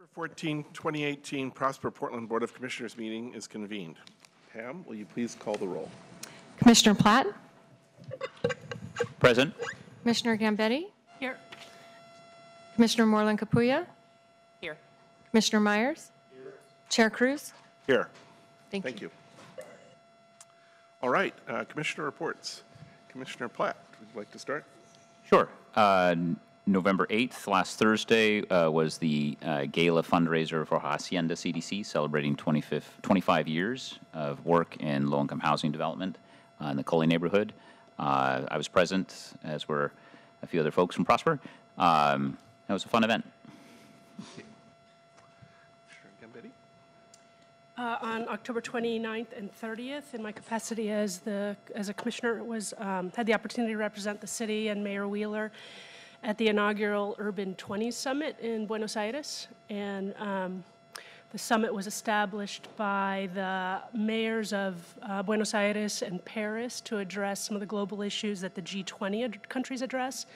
November 14, 2018 Prosper Portland Board of Commissioners meeting is convened. Pam, will you please call the roll? Commissioner Platt? Present. Commissioner Gambetti? Here. Commissioner Moreland-Capuya? Here. Commissioner Myers? Here. Chair Cruz? Here. Thank you. All right, Commissioner reports. Commissioner Platt, would you like to start? Sure. November 8th, last Thursday, was the gala fundraiser for Hacienda CDC, celebrating 25 years of work in low-income housing development in the Coley neighborhood. I was present, as were a few other folks from Prosper. It was a fun event. On October 29th and 30th, in my capacity as a commissioner, had the opportunity to represent the city and Mayor Wheeler at the inaugural Urban 20 Summit in Buenos Aires. And the summit was established by the mayors of Buenos Aires and Paris to address some of the global issues that the G20 countries address.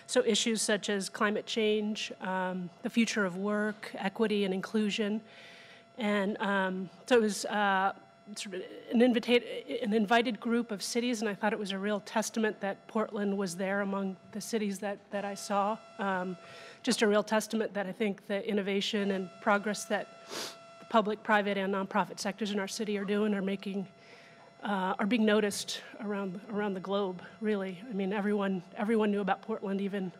So issues such as climate change, the future of work, equity and inclusion. And so it was sort of an invited group of cities, and I thought it was a real testament that Portland was there among the cities that I saw. Just a real testament that I think the innovation and progress that the public, private, and nonprofit sectors in our city are doing are being noticed around the globe. Really, I mean, everyone knew about Portland, even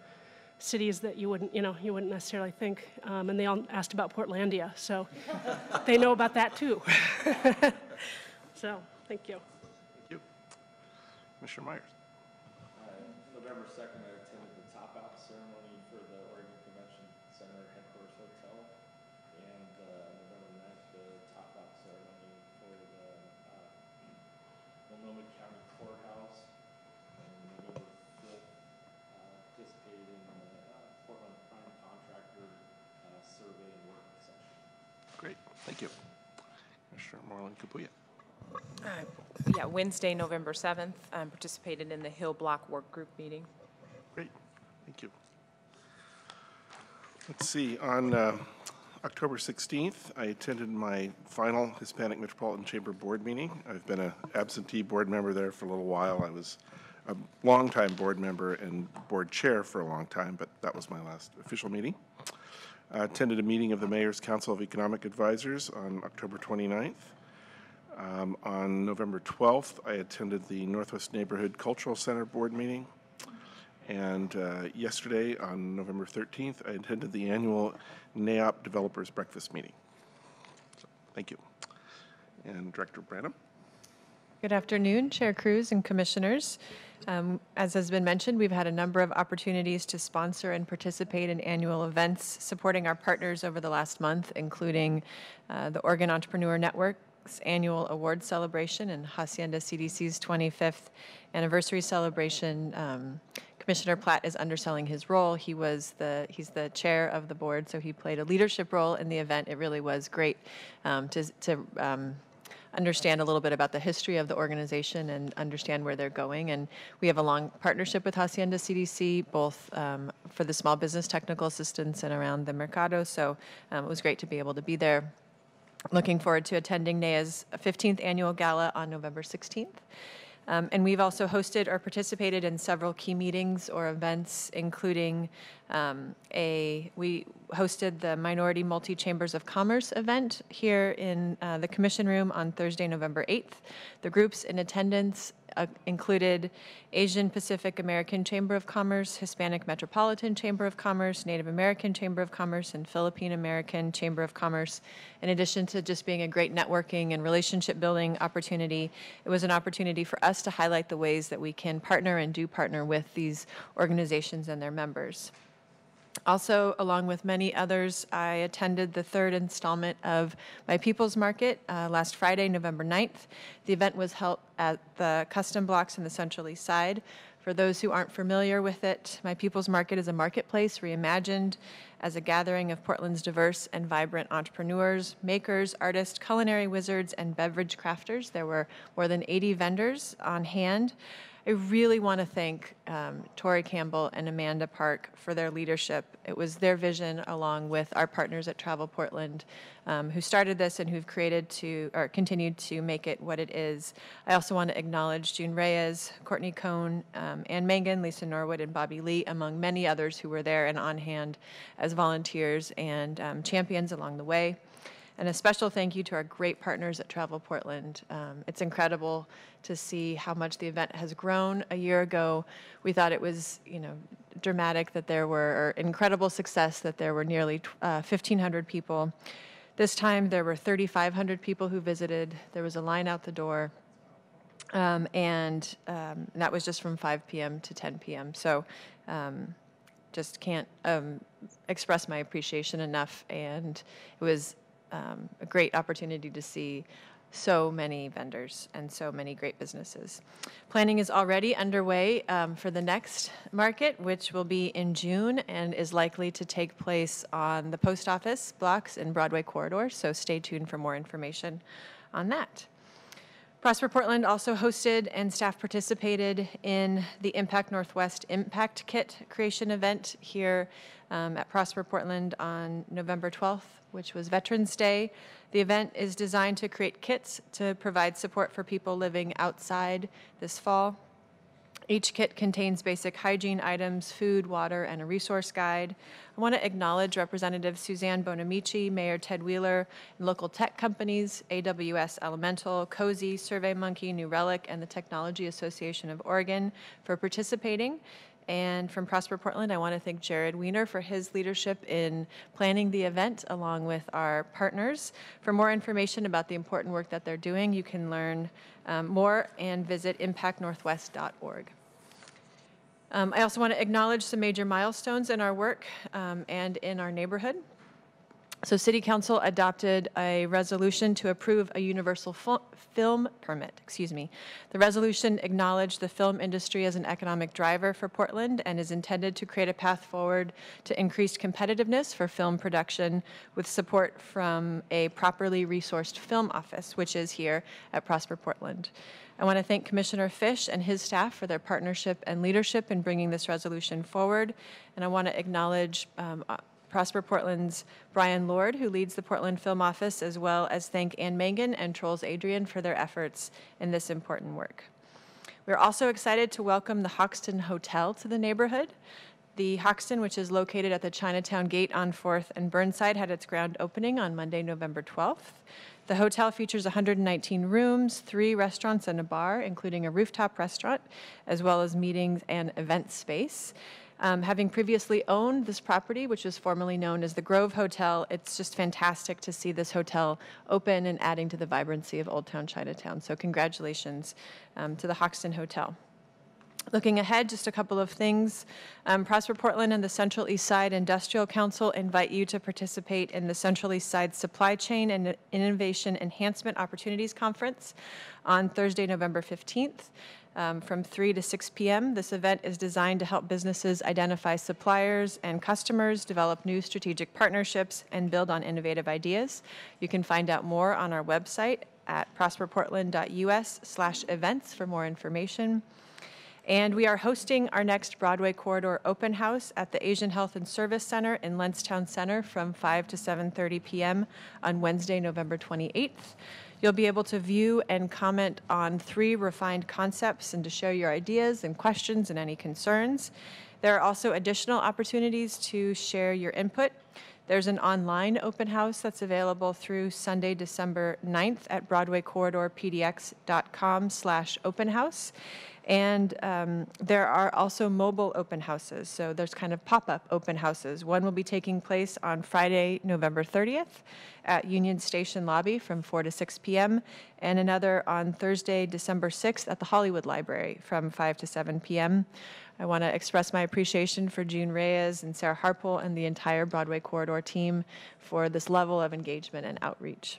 cities that you wouldn't necessarily think, and they all asked about Portlandia, so they know about that too. So, thank you. Thank you. Commissioner Myers. November 2nd, I attended the top-out ceremony for the Oregon Convention Center Headquarters Hotel, and November 9th, the top-out ceremony for the Multnomah County Courthouse, and November 5th, participated in the Portland Prime Contractor Survey and Work Session. Great, thank you. Commissioner Moreland-Capuya. Yeah, Wednesday, November 7th, participated in the Hill Block Work Group meeting. Great, thank you. Let's see, on October 16th, I attended my final Hispanic Metropolitan Chamber Board meeting. I've been an absentee board member there for a little while. I was a longtime board member and board chair for a long time, but that was my last official meeting. I attended a meeting of the Mayor's Council of Economic Advisors on October 29th. On November 12th, I attended the Northwest Neighborhood Cultural Center Board meeting. And yesterday, on November 13th, I attended the annual NAOP Developers Breakfast meeting. So, thank you. And Director Branham. Good afternoon, Chair Cruz and Commissioners. As has been mentioned, we've had a number of opportunities to sponsor and participate in annual events supporting our partners over the last month, including the Oregon Entrepreneur Network's annual award celebration and Hacienda CDC's 25th anniversary celebration. Commissioner Platt is underselling his role. He's the chair of the board, so he played a leadership role in the event. It really was great to understand a little bit about the history of the organization and understand where they're going. And we have a long partnership with Hacienda CDC, both for the small business technical assistance and around the Mercado. So it was great to be able to be there. Looking forward to attending NAEA's 15th annual gala on November 16th. And we've also hosted or participated in several key meetings or events, including we hosted the Minority Multi-Chambers of Commerce event here in the Commission Room on Thursday, November 8th. The groups in attendance included Asian Pacific American Chamber of Commerce, Hispanic Metropolitan Chamber of Commerce, Native American Chamber of Commerce, and Philippine American Chamber of Commerce. In addition to just being a great networking and relationship building opportunity, it was an opportunity for us to highlight the ways that we can partner and do partner with these organizations and their members. Also, along with many others, I attended the third installment of My People's Market last Friday, November 9th. The event was held at the Custom Blocks in the Central East Side. For those who aren't familiar with it, My People's Market is a marketplace reimagined as a gathering of Portland's diverse and vibrant entrepreneurs, makers, artists, culinary wizards, and beverage crafters. There were more than 80 vendors on hand. I really want to thank Tori Campbell and Amanda Park for their leadership. It was their vision, along with our partners at Travel Portland, who started this and who've continued to make it what it is. I also want to acknowledge June Reyes, Courtney Cohn, Ann Mangan, Lisa Norwood, and Bobby Lee, among many others who were there and on hand as volunteers and champions along the way. And a special thank you to our great partners at Travel Portland. It's incredible to see how much the event has grown. A year ago, we thought it was, dramatic that there were, or incredible success that there were nearly 1,500 people. This time, there were 3,500 people who visited. There was a line out the door, and that was just from 5 p.m. to 10 p.m. So just can't express my appreciation enough, and it was a great opportunity to see so many vendors and so many great businesses. Planning is already underway for the next market, which will be in June and is likely to take place on the post office blocks in Broadway corridor, so stay tuned for more information on that. Prosper Portland also hosted and staff participated in the Impact Northwest Impact Kit creation event here at Prosper Portland on November 12th, which was Veterans Day. The event is designed to create kits to provide support for people living outside this fall. Each kit contains basic hygiene items, food, water, and a resource guide. I want to acknowledge Representative Suzanne Bonamici, Mayor Ted Wheeler, and local tech companies, AWS Elemental, Cozy, SurveyMonkey, New Relic, and the Technology Association of Oregon for participating. And from Prosper Portland, I want to thank Jared Weiner for his leadership in planning the event along with our partners. For more information about the important work that they're doing, you can learn more and visit impactnorthwest.org. I also want to acknowledge some major milestones in our work and in our neighborhood. So City Council adopted a resolution to approve a universal film permit, The resolution acknowledged the film industry as an economic driver for Portland and is intended to create a path forward to increased competitiveness for film production with support from a properly resourced film office, which is here at Prosper Portland. I want to thank Commissioner Fish and his staff for their partnership and leadership in bringing this resolution forward. And I want to acknowledge Prosper Portland's Brian Lord, who leads the Portland Film Office, as well as thank Ann Mangan and Trolls Adrian for their efforts in this important work. We're also excited to welcome the Hoxton Hotel to the neighborhood. The Hoxton, which is located at the Chinatown Gate on 4th and Burnside, had its grand opening on Monday, November 12th. The hotel features 119 rooms, 3 restaurants and a bar, including a rooftop restaurant, as well as meetings and event space. Having previously owned this property, which was formerly known as the Grove Hotel, it's just fantastic to see this hotel open and adding to the vibrancy of Old Town Chinatown. So congratulations to the Hoxton Hotel. Looking ahead, just a couple of things. Prosper Portland and the Central East Side Industrial Council invite you to participate in the Central East Side Supply Chain and Innovation Enhancement Opportunities Conference on Thursday, November 15th. From 3 to 6 p.m. This event is designed to help businesses identify suppliers and customers, develop new strategic partnerships, and build on innovative ideas. You can find out more on our website at prosperportland.us/events for more information. And we are hosting our next Broadway Corridor Open House at the Asian Health and Service Center in Lentz Town Center from 5 to 7:30 p.m. on Wednesday, November 28th. You'll be able to view and comment on 3 refined concepts and to share your ideas and questions and any concerns. There are also additional opportunities to share your input. There's an online open house that's available through Sunday, December 9th at broadwaycorridorpdx.com/openhouse. And there are also mobile open houses. So there's kind of pop-up open houses. One will be taking place on Friday, November 30th at Union Station Lobby from 4 to 6 p.m. and another on Thursday, December 6th at the Hollywood Library from 5 to 7 p.m. I want to express my appreciation for June Reyes and Sarah Harpel and the entire Broadway Corridor team for this level of engagement and outreach.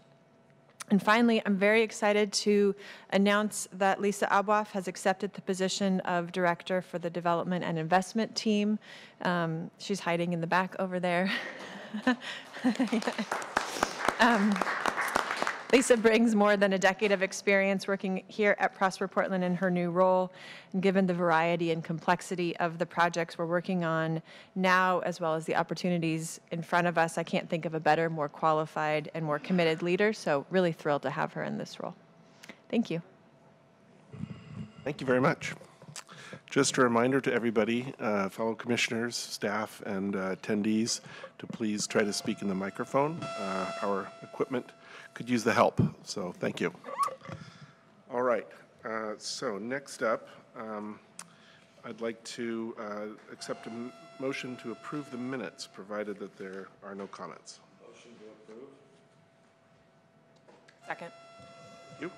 And finally, I'm very excited to announce that Lisa Abwaf has accepted the position of Director for the Development and Investment Team. She's hiding in the back over there. Lisa brings more than a decade of experience working here at Prosper Portland in her new role. And given the variety and complexity of the projects we're working on now, as well as the opportunities in front of us, I can't think of a better, more qualified, and more committed leader. So really thrilled to have her in this role. Thank you. Thank you very much. Just a reminder to everybody, fellow commissioners, staff, and attendees, to please try to speak in the microphone. Our equipment could use the help, so thank you. All right, so next up, I'd like to accept a motion to approve the minutes, provided that there are no comments. Motion to approve. Second. Thank you.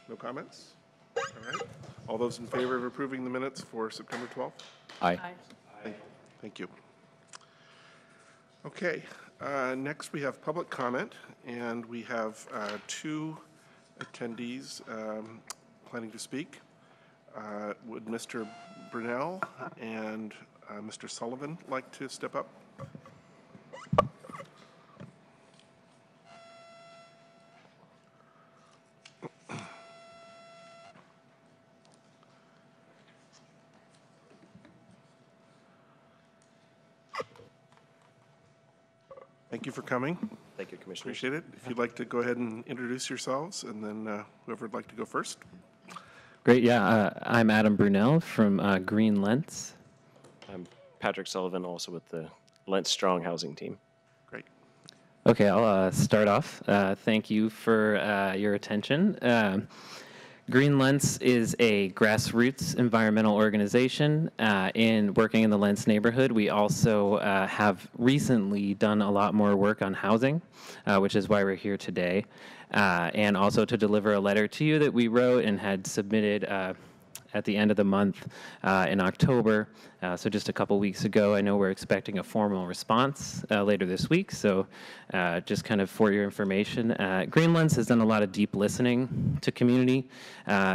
No comments? All right. All those in favor of approving the minutes for September 12th? Aye. Thank you. Okay, next we have public comment, and we have two attendees planning to speak. Would Mr. Brunel and Mr. Sullivan like to step up? Thank you for coming. Thank you, Commissioner. Appreciate it. If you'd like to go ahead and introduce yourselves, and then whoever would like to go first. Great, yeah. I'm Adam Brunel from Green Lentz. I'm Patrick Sullivan, also with the Lentz Strong Housing Team. Great. Okay, I'll start off. Thank you for your attention. Green Lentz is a grassroots environmental organization in working in the Lentz neighborhood. We also have recently done a lot more work on housing, which is why we're here today, and also to deliver a letter to you that we wrote and had submitted at the end of the month in October. So just a couple weeks ago. I know we're expecting a formal response later this week, so just kind of for your information. Green Lentz has done a lot of deep listening to community.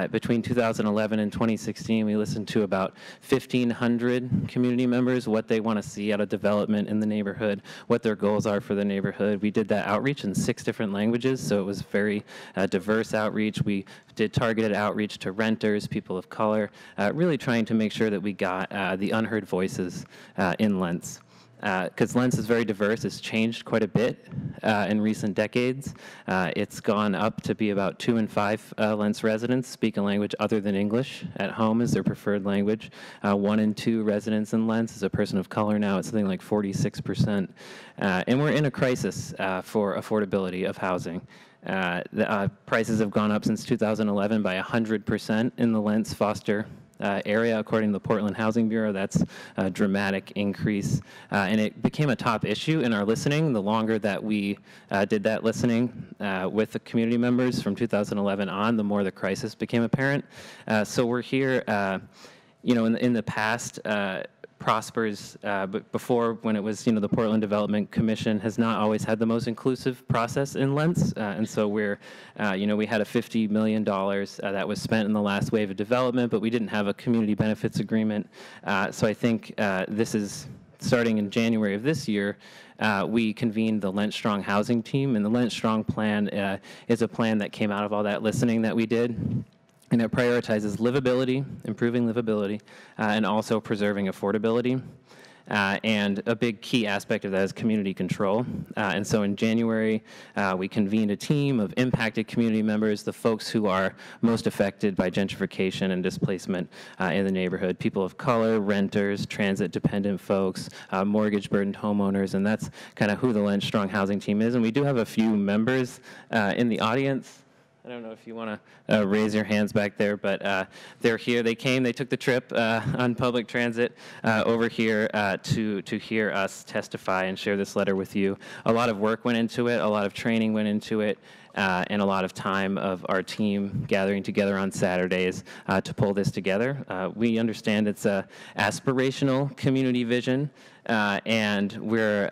Between 2011 and 2016, we listened to about 1,500 community members, what they want to see out of development in the neighborhood, what their goals are for the neighborhood. We did that outreach in 6 different languages, so it was very diverse outreach. We did targeted outreach to renters, people of color, really trying to make sure that we got the unheard voices in Lentz. Because Lentz is very diverse. It's changed quite a bit in recent decades. It's gone up to be about 2 in 5 Lentz residents speak a language other than English at home as their preferred language. 1 in 2 residents in Lentz is a person of color now. It's something like 46%. And we're in a crisis for affordability of housing. The prices have gone up since 2011 by 100% in the Lentz Foster area, according to the Portland Housing Bureau. That's a dramatic increase, and it became a top issue in our listening. The longer that we did that listening with the community members from 2011 on, the more the crisis became apparent. So we're here, you know, in the past, Prosper's, but before, when it was, you know, the Portland Development Commission, has not always had the most inclusive process in Lentz, and so we're, you know, we had a $50 million that was spent in the last wave of development, but we didn't have a community benefits agreement. So I think this is starting in January of this year. We convened the Lentz Strong Housing Team, and the Lentz Strong plan is a plan that came out of all that listening that we did. And it prioritizes livability, improving livability, and also preserving affordability. And a big key aspect of that is community control. And so in January, we convened a team of impacted community members, the folks who are most affected by gentrification and displacement in the neighborhood, people of color, renters, transit-dependent folks, mortgage-burdened homeowners, and that's kind of who the Lentz Strong Housing Team is. And we do have a few members in the audience. I don't know if you want to raise your hands back there, but they're here. They came, they took the trip on public transit over here to hear us testify and share this letter with you. A lot of work went into it, a lot of training went into it, and a lot of time of our team gathering together on Saturdays to pull this together. We understand it's a aspirational community vision, and we're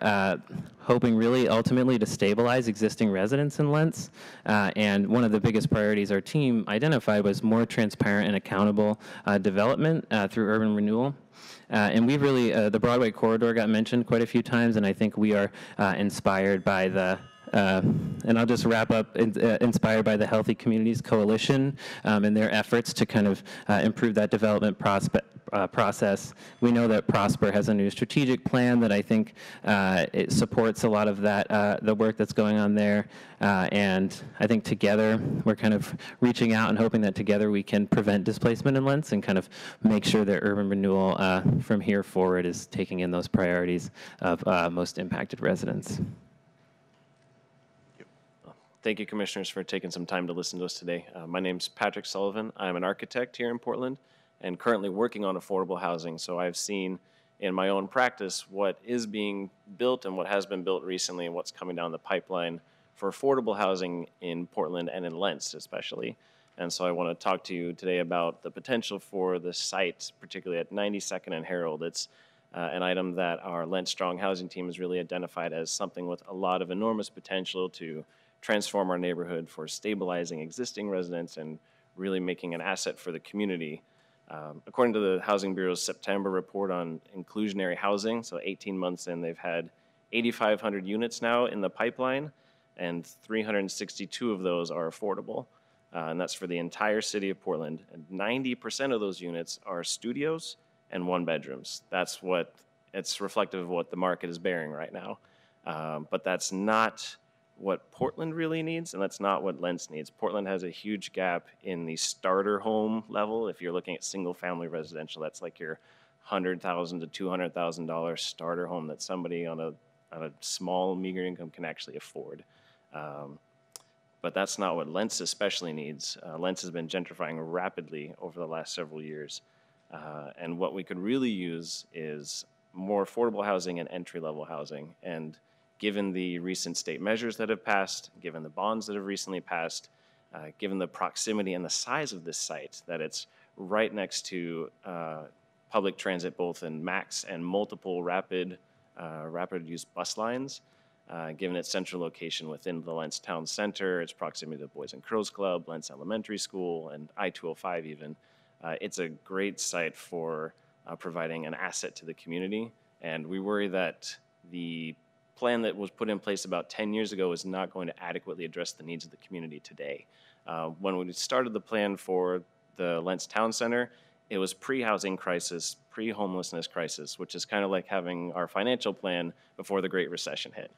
hoping really ultimately to stabilize existing residents in Lentz. And one of the biggest priorities our team identified was more transparent and accountable development through urban renewal. And we've really, the Broadway corridor got mentioned quite a few times, and I think we are inspired by the, and I'll just wrap up, inspired by the Healthy Communities Coalition and their efforts to kind of improve that development process. We know that Prosper has a new strategic plan that I think it supports a lot of that, the work that's going on there. And I think together we're kind of reaching out and hoping that together we can prevent displacement in Lentz and kind of make sure that urban renewal from here forward is taking in those priorities of most impacted residents. Thank you, Commissioners, for taking some time to listen to us today. My name's Patrick Sullivan. I'm an architect here in Portland and currently working on affordable housing. So I've seen in my own practice what is being built and what has been built recently and what's coming down the pipeline for affordable housing in Portland and in Lentz especially. And so I want to talk to you today about the potential for the site, particularly at 92nd and Herald. It's an item that our Lentz Strong Housing team has really identified as something with a lot of enormous potential to transform our neighborhood, for stabilizing existing residents and really making an asset for the community. According to the Housing Bureau's September report on inclusionary housing, so 18 months in, they've had 8,500 units now in the pipeline, and 362 of those are affordable. And that's for the entire city of Portland. And 90% of those units are studios and one bedrooms. That's what, it's reflective of what the market is bearing right now. But that's not what Portland really needs, and that's not what Lentz needs. Portland has a huge gap in the starter home level. If you're looking at single-family residential, that's like your $100,000 to $200,000 starter home that somebody on a small, meager income can actually afford. But that's not what Lentz especially needs. Lentz has been gentrifying rapidly over the last several years, and what we could really use is more affordable housing and entry-level housing. And given the recent state measures that have passed, given the bonds that have recently passed, given the proximity and the size of this site, that it's right next to public transit, both in MAX and multiple rapid use bus lines, given its central location within the Lentz Town Center, its proximity to the Boys and Crows Club, Lentz Elementary School, and I-205 even, it's a great site for providing an asset to the community. And we worry that the plan that was put in place about 10 years ago is not going to adequately address the needs of the community today. When we started the plan for the Lentz Town Center, it was pre-housing crisis, pre-homelessness crisis, which is kind of like having our financial plan before the Great Recession hit.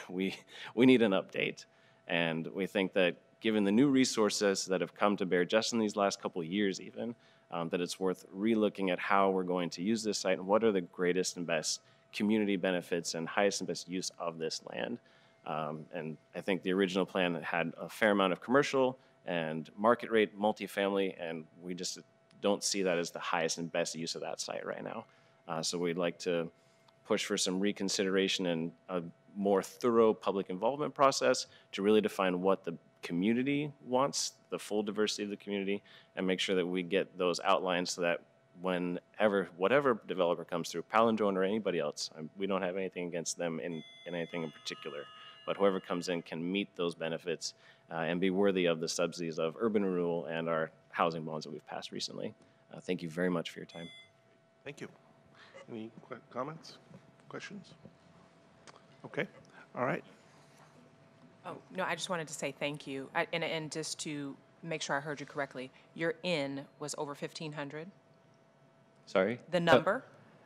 We need an update, and we think that given the new resources that have come to bear just in these last couple of years even, that it's worth relooking at how we're going to use this site and what are the greatest and best community benefits and highest and best use of this land. And I think the original plan had a fair amount of commercial and market rate multifamily, and we just don't see that as the highest and best use of that site right now. So we'd like to push for some reconsideration and a more thorough public involvement process to really define what the community wants, the full diversity of the community, and make sure that we get those outlined so that whatever developer comes through, Palindrome or anybody else, we don't have anything against them in anything in particular, but whoever comes in can meet those benefits and be worthy of the subsidies of urban renewal and our housing bonds that we've passed recently. Thank you very much for your time. Thank you. Any comments, questions? Okay, all right. Oh, no, I just wanted to say thank you. And just to make sure I heard you correctly, your in was over 1,500? Sorry? The number?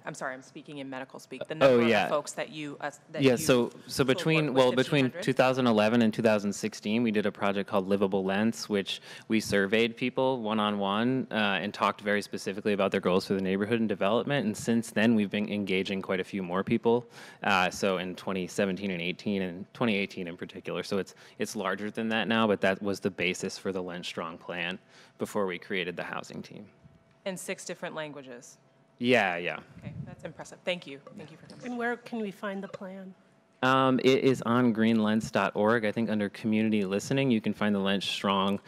I'm sorry, I'm speaking in medical speak. The number of folks that you so between 1,500? 2011 and 2016, we did a project called Livable Lentz, which we surveyed people one-on-one and talked very specifically about their goals for the neighborhood and development. And since then, we've been engaging quite a few more people. So in 2017 and 18, and 2018 in particular. So it's larger than that now, but that was the basis for the Lentz Strong plan before we created the housing team. In 6 different languages? Yeah. Okay, that's impressive. Thank you. Thank you for coming. And where can we find the plan? It is on greenlentz.org. I think under community listening, you can find the Lentz strong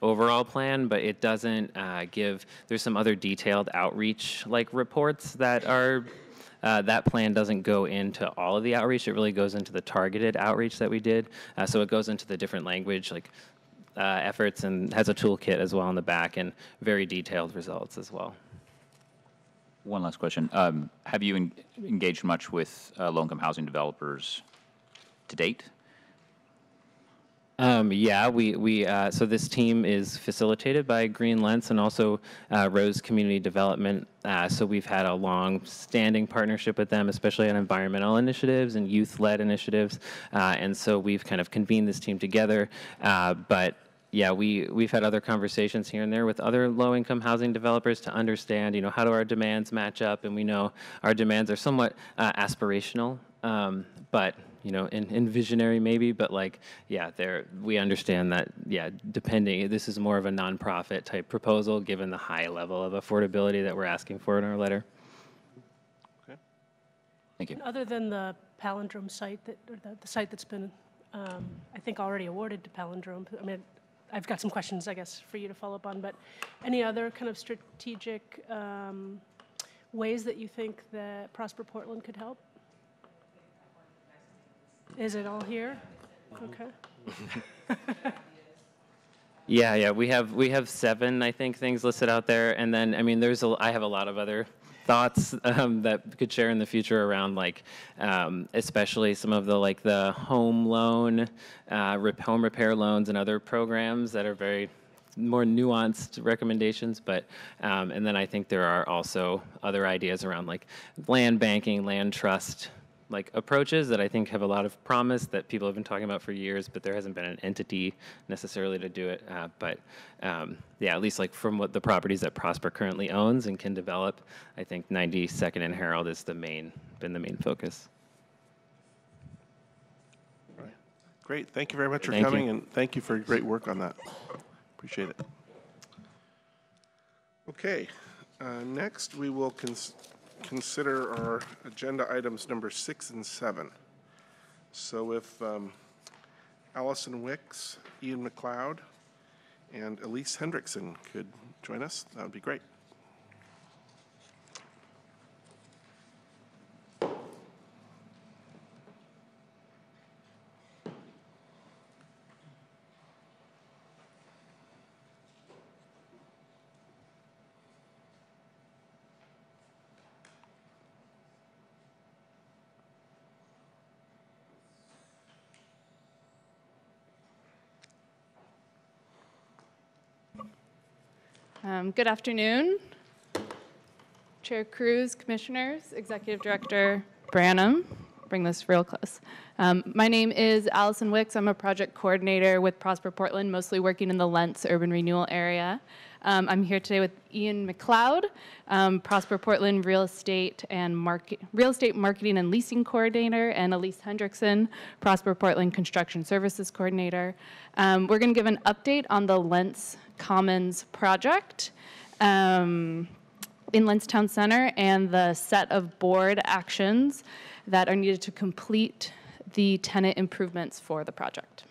overall plan, but it doesn't there's some other detailed outreach reports that are, that plan doesn't go into all of the outreach. It really goes into the targeted outreach that we did. So it goes into the different language efforts and has a toolkit as well on the back and very detailed results as well. One last question. Have you engaged much with low-income housing developers to date? Yeah, so this team is facilitated by Green Lentz and also Rose Community Development. So we've had a long-standing partnership with them, especially on environmental initiatives and youth-led initiatives. And so we've kind of convened this team together. But yeah, we've had other conversations here and there with other low-income housing developers to understand, how do our demands match up? And we know our demands are somewhat aspirational, but in visionary maybe. But we understand that depending, this is more of a nonprofit type proposal given the high level of affordability that we're asking for in our letter. Okay. Thank you. Other than the Palindrome site, the site that's been, I think, already awarded to Palindrome, I mean, I've got some questions, I guess, for you to follow up on, but any other kind of strategic ways that you think that Prosper Portland could help? Is it all here? Okay. Yeah, we have 7, I think, things listed out there, and then I mean, I have a lot of other thoughts that could share in the future around especially some of the home loan, home repair loans and other programs that are very more nuanced recommendations. But and then I think there are also other ideas around land banking, land trust approaches that I think have a lot of promise that people have been talking about for years, but there hasn't been an entity necessarily to do it. But at least from what the properties that Prosper currently owns and can develop, I think 92nd and Herald is been the main focus. All right. Great. Thank you very much for Thank coming, you. and thank you for your great work on that. Appreciate it. Okay. Next, we will consider our agenda items number 6 and 7. So if Allison Wicks, Ian McLeod, and Elise Hendrickson could join us, that would be great. Good afternoon, Chair Cruz, Commissioners, Executive Director Branham. Bring this real close. My name is Allison Wicks. I'm a project coordinator with Prosper Portland, mostly working in the Lentz urban renewal area. I'm here today with Ian McLeod, Prosper Portland real estate marketing and leasing coordinator, and Elise Hendrickson, Prosper Portland construction services coordinator. We're going to give an update on the Lentz Commons project in Lentz Town Center and the set of board actions that are needed to complete the tenant improvements for the project.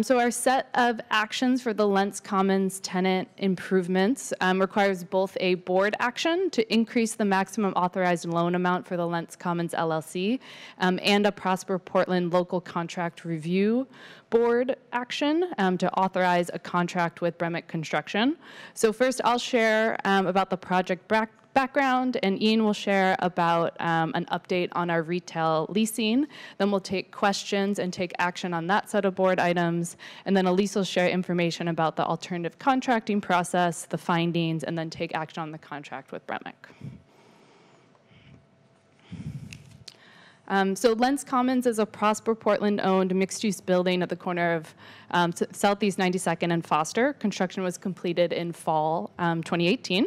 So our set of actions for the Lentz Commons tenant improvements requires both a board action to increase the maximum authorized loan amount for the Lentz Commons LLC and a Prosper Portland local contract review board action to authorize a contract with Bremick Construction. So first I'll share about the project background, and Ian will share about an update on our retail leasing. Then we'll take questions and take action on that set of board items. And then Elise will share information about the alternative contracting process, the findings, and then take action on the contract with Bremick. So Lentz Commons is a Prosper Portland-owned mixed-use building at the corner of Southeast 92nd and Foster. Construction was completed in fall 2018.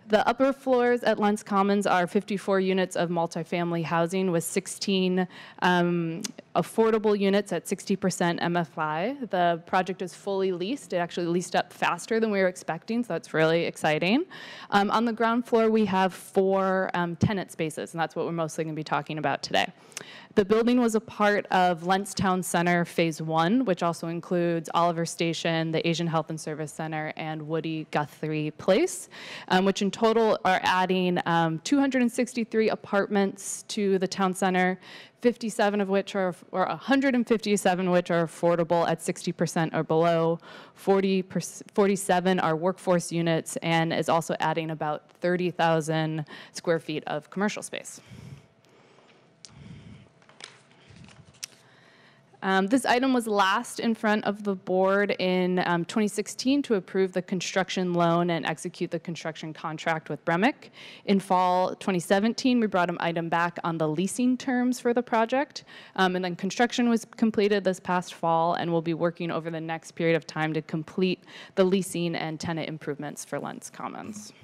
The upper floors at Lentz Commons are 54 units of multifamily housing with 16 affordable units at 60% MFI. The project is fully leased. It actually leased up faster than we were expecting, so that's really exciting. On the ground floor, we have 4 tenant spaces, and that's what we're mostly going to be talking about today. The building was a part of Lentz Town Center Phase 1, which also includes Oliver Station, the Asian Health and Service Center, and Woody Guthrie Place, which in total are adding 263 apartments to the town center, 57 of which are, or 157 which are affordable at 60% or below, 47 are workforce units, and is also adding about 30,000 square feet of commercial space. This item was last in front of the board in 2016 to approve the construction loan and execute the construction contract with Bremick. In fall 2017, we brought an item back on the leasing terms for the project. And then construction was completed this past fall, and we'll be working over the next period of time to complete the leasing and tenant improvements for Lentz Commons.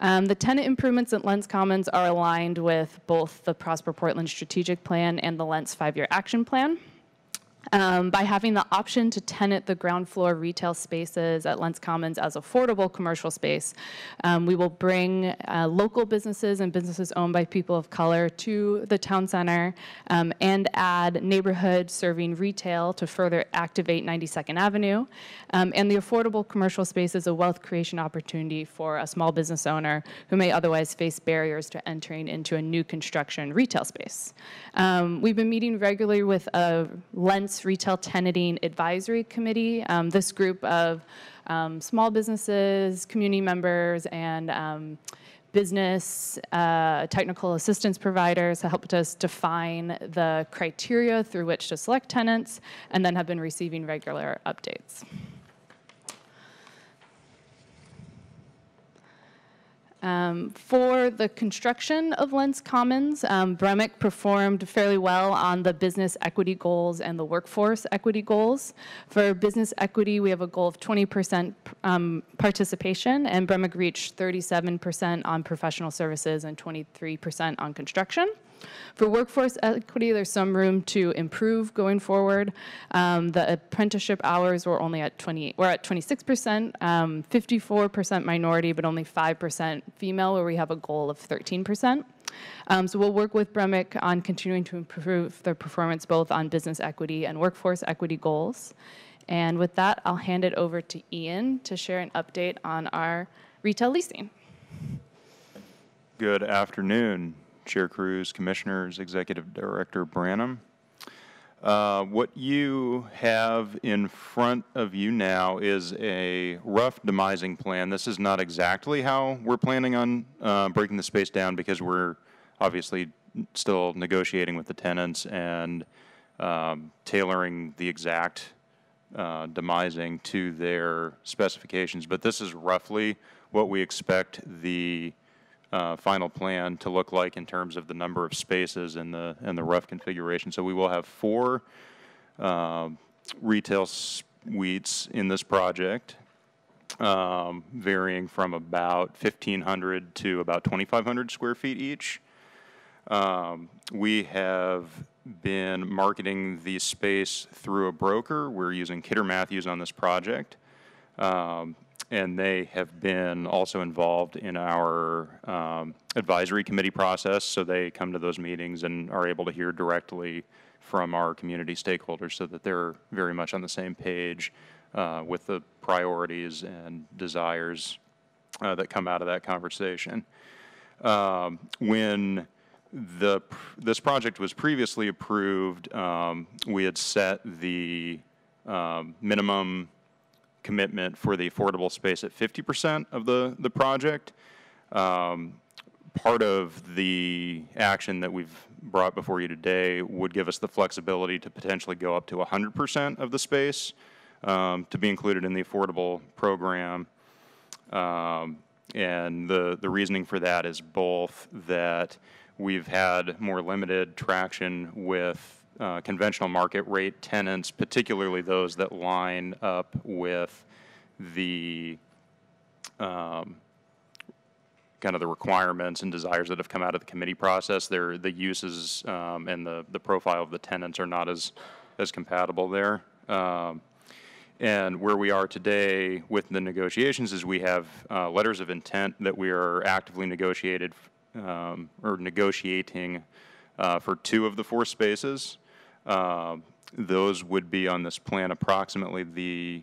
The tenant improvements at Lentz Commons are aligned with both the Prosper Portland Strategic Plan and the Lentz 5-year action plan. By having the option to tenant the ground floor retail spaces at Lentz Commons as affordable commercial space, we will bring local businesses and businesses owned by people of color to the town center and add neighborhood serving retail to further activate 92nd Avenue. And the affordable commercial space is a wealth creation opportunity for a small business owner who may otherwise face barriers to entering into a new construction retail space. We've been meeting regularly with a Lentz Retail Tenanting Advisory Committee. This group of small businesses, community members, and business technical assistance providers helped us define the criteria through which to select tenants, and then have been receiving regular updates. For the construction of Lentz Commons, Bremick performed fairly well on the business equity goals and the workforce equity goals. For business equity, we have a goal of 20% participation, and Bremick reached 37% on professional services and 23% on construction. For workforce equity, there's some room to improve going forward. The apprenticeship hours were only at 26%, 54% minority, but only 5% female, where we have a goal of 13%. So we'll work with Bremick on continuing to improve their performance both on business equity and workforce equity goals. And with that, I'll hand it over to Ian to share an update on our retail leasing. Good afternoon, Chair Cruz, Commissioners, Executive Director Branham. What you have in front of you now is a rough demising plan. This is not exactly how we're planning on breaking the space down, because we're obviously still negotiating with the tenants and tailoring the exact demising to their specifications. But this is roughly what we expect the final plan to look like in terms of the number of spaces and the rough configuration. So we will have 4 retail suites in this project, varying from about 1,500 to about 2,500 square feet each. We have been marketing the space through a broker. We're using Kidder Matthews on this project. And they have been also involved in our advisory committee process, so they come to those meetings and are able to hear directly from our community stakeholders, so that they're very much on the same page with the priorities and desires that come out of that conversation. When this project was previously approved, we had set the minimum commitment for the affordable space at 50% of the project. Part of the action that we've brought before you today would give us the flexibility to potentially go up to 100% of the space to be included in the affordable program. And the reasoning for that is both that we've had more limited traction with conventional market rate tenants, particularly those that line up with the kind of the requirements and desires that have come out of the committee process. The uses and the profile of the tenants are not as compatible there. And where we are today with the negotiations is we have letters of intent that we are actively negotiating for 2 of the 4 spaces. Those would be on this plan approximately the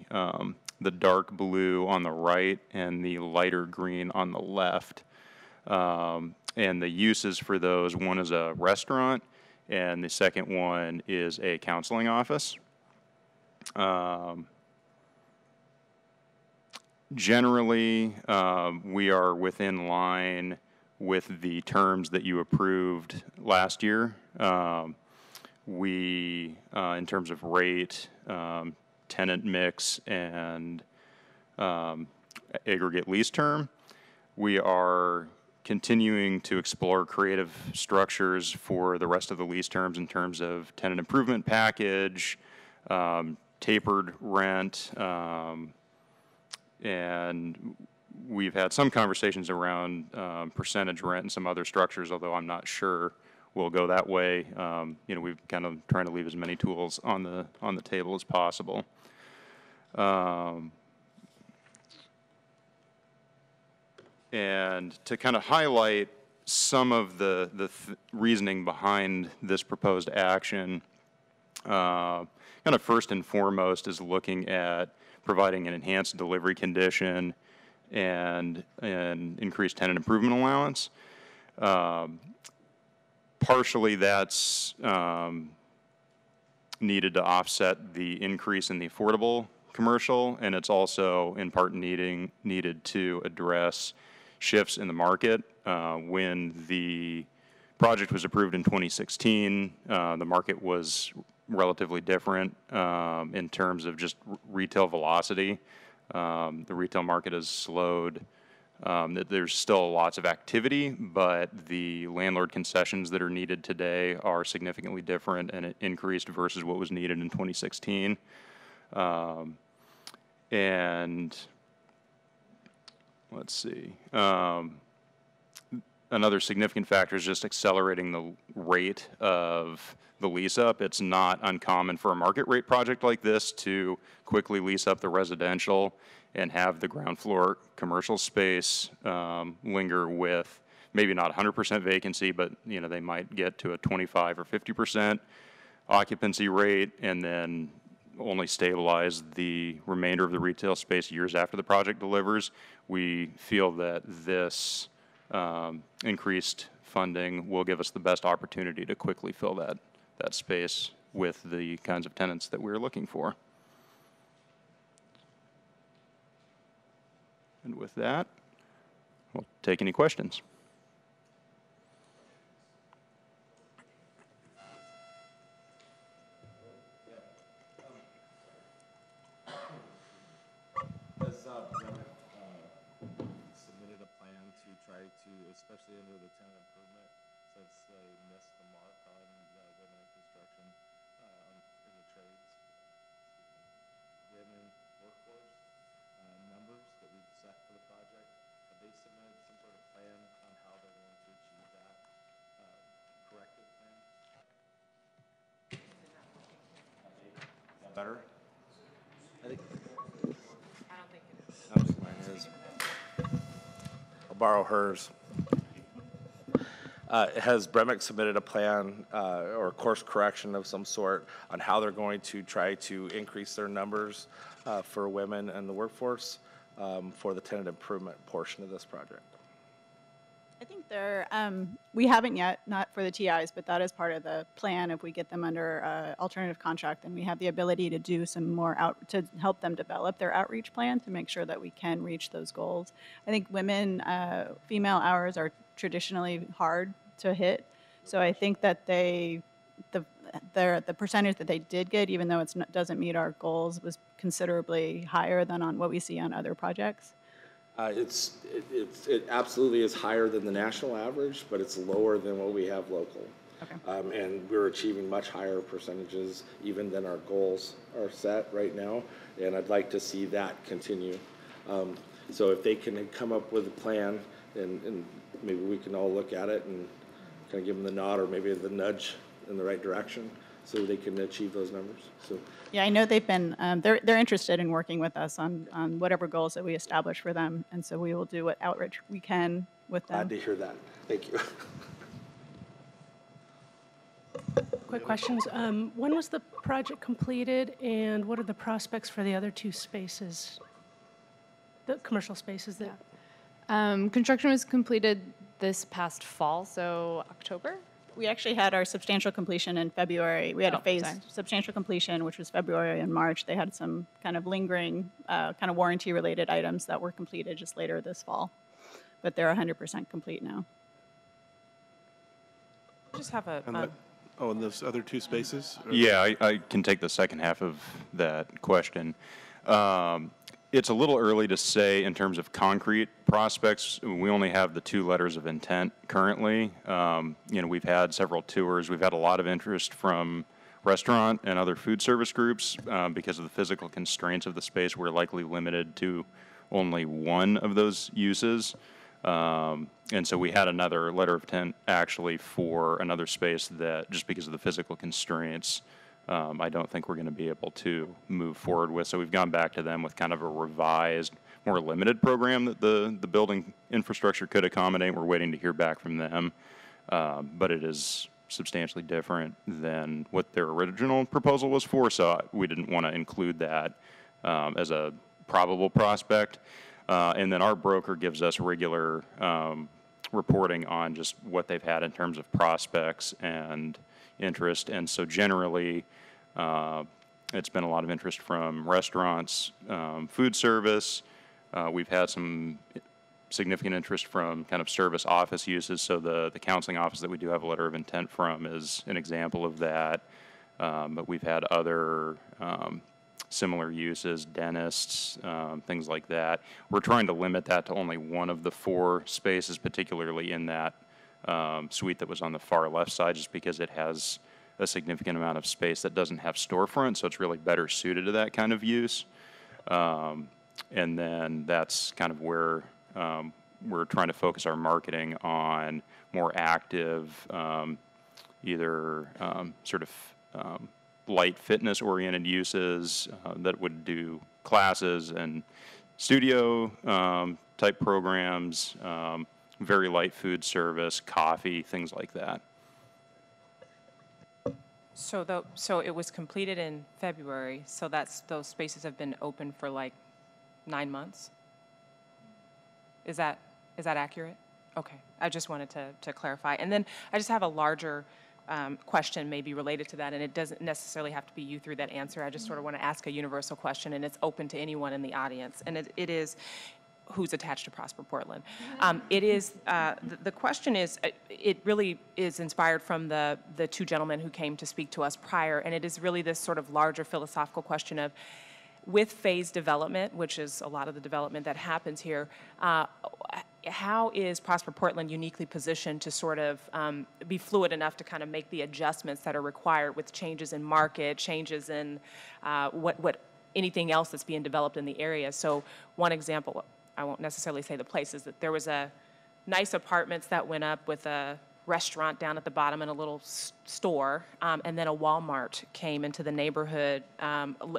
dark blue on the right and the lighter green on the left. And the uses for those, one is a restaurant, and the second one is a counseling office. Generally, we are within line with the terms that you approved last year. We, in terms of rate, tenant mix, and aggregate lease term, we are continuing to explore creative structures for the rest of the lease terms in terms of tenant improvement package, tapered rent, and we've had some conversations around percentage rent and some other structures, although I'm not sure we'll go that way. We've kind of trying to leave as many tools on the table as possible. And to kind of highlight some of the reasoning behind this proposed action, kind of first and foremost is looking at providing an enhanced delivery condition and an increased tenant improvement allowance. Partially that's needed to offset the increase in the affordable commercial, and it's also in part needed to address shifts in the market. When the project was approved in 2016, the market was relatively different in terms of just retail velocity. The retail market has slowed. There's still lots of activity, but the landlord concessions that are needed today are significantly different and increased versus what was needed in 2016. And let's see. Another significant factor is just accelerating the rate of the lease up. It's not uncommon for a market rate project like this to quickly lease up the residential and have the ground floor commercial space linger with maybe not 100% vacancy, but they might get to a 25 or 50% occupancy rate and then only stabilize the remainder of the retail space years after the project delivers. We feel that this increased funding will give us the best opportunity to quickly fill that space with the kinds of tenants that we're looking for. And with that, we'll take any questions. Submitted a plan to try to, especially under the tenant improvement, since they missed the mark on women in construction in the trades. Women workforce numbers that we've set for the project. Have they submitted some sort of plan on how they're going to achieve that corrective plan? Is that better? I don't think mine is. I'll borrow hers. Has Bremick submitted a plan or course correction of some sort on how they're going to try to increase their numbers for women in the workforce for the tenant improvement portion of this project? I think we haven't yet, not for the TIs, but that is part of the plan. If we get them under alternative contract, then we have the ability to do some more to help them develop their outreach plan to make sure that we can reach those goals. I think female hours are traditionally hard to hit. So I think that the percentage that they did get, even though it doesn't meet our goals, was considerably higher than on what we see on other projects. It absolutely is higher than the national average, but it's lower than what we have local. Okay. And we're achieving much higher percentages even than our goals are set right now, and I'd like to see that continue. So if they can come up with a plan, and maybe we can all look at it and kind of give them the nod or maybe the nudge in the right direction so they can achieve those numbers. So Yeah, I know they've been, they're interested in working with us on whatever goals that we establish for them. And so we will do what outreach we can with them. glad to hear that. Thank you. Quick questions. When was the project completed, and what are the prospects for the other two spaces, the commercial spaces that? Construction was completed this past fall, so October. We actually had our substantial completion in February. We had a phased sorry. substantial completion, which was February and March. They had some kind of lingering, kind of warranty-related items that were completed just later this fall. But they're 100% complete now. Just have a, And those other two spaces? Yeah, I can take the second half of that question. It's a little early to say in terms of concrete prospects. We only have the 2 letters of intent currently. We've had several tours. We've had a lot of interest from restaurant and other food service groups. Because of the physical constraints of the space, we're likely limited to only one of those uses. And so we had another letter of intent actually for another space that, just because of the physical constraints, I don't think we're going to be able to move forward with. So we've gone back to them with kind of a revised, more limited program that the building infrastructure could accommodate. We're waiting to hear back from them. But it is substantially different than what their original proposal was for. So we didn't want to include that as a probable prospect. And then our broker gives us regular reporting on just what they've had in terms of prospects and interest. And so generally, it's been a lot of interest from restaurants, food service. We've had some significant interest from kind of service office uses. So the counseling office that we do have a letter of intent from is an example of that. But we've had other similar uses, dentists, things like that. We're trying to limit that to only one of the 4 spaces, particularly in that suite that was on the far left side, just because it has a significant amount of space that doesn't have storefront, so it's really better suited to that kind of use. And then that's kind of where we're trying to focus our marketing on more active, either sort of light fitness-oriented uses that would do classes and studio type programs, very light food service, coffee, things like that. so it was completed in February, so those spaces have been open for like 9 months? Is that accurate? Okay, I just wanted to clarify. And then I just have a larger question maybe related to that, and it doesn't necessarily have to be you through that answer. I just sort of want to ask a universal question, and it's open to anyone in the audience. And it is, who's attached to Prosper Portland? It is, the question is, it really is inspired from the 2 gentlemen who came to speak to us prior, and it is really this sort of larger philosophical question of, with phased development, which is a lot of the development that happens here, how is Prosper Portland uniquely positioned to sort of be fluid enough to kind of make the adjustments that are required with changes in market, changes in what anything else that's being developed in the area? So one example, I won't necessarily say the place, is that there was a nice apartments that went up with a restaurant down at the bottom and a little store, and then a Walmart came into the neighborhood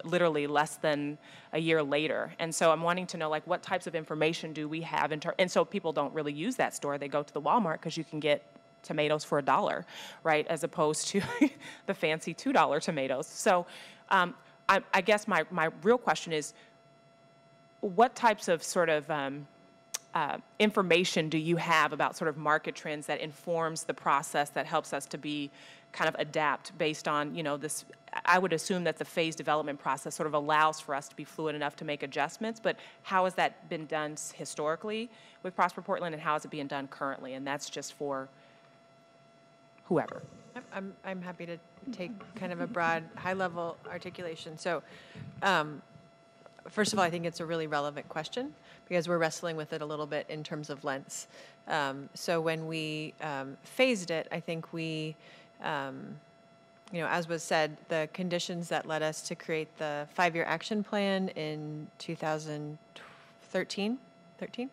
literally less than a year later. And so I'm wanting to know, like, what types of information do we have and so people don't really use that store. They go to the Walmart because you can get tomatoes for $1, right, as opposed to the fancy $2 tomatoes. So I guess my real question is, what types of sort of information do you have about sort of market trends that informs the process that helps us to be kind of adapt based on, this? I would assume that the phased development process sort of allows for us to be fluid enough to make adjustments, but how has that been done historically with Prosper Portland, and how is it being done currently? And that's just for whoever. I'm happy to take kind of a broad, high-level articulation. So, first of all, I think it's a really relevant question because we're wrestling with it a little bit in terms of Lentz. So when we phased it, I think we, as was said, the conditions that led us to create the 5-year action plan in 2013, 13?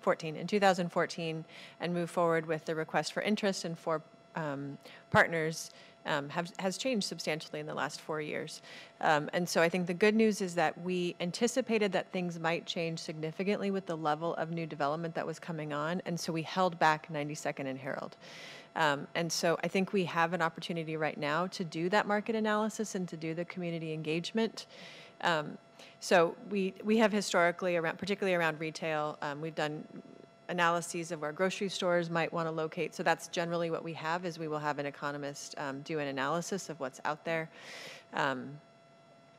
14, in 2014, and move forward with the request for interest and for partners has changed substantially in the last 4 years. And so I think the good news is that we anticipated that things might change significantly with the level of new development that was coming on, and so we held back 92nd and Herald. And so I think we have an opportunity right now to do that market analysis and to do the community engagement. So we have historically, particularly around retail, we've done analyses of where grocery stores might want to locate. So that's generally what we have, is we will have an economist do an analysis of what's out there. And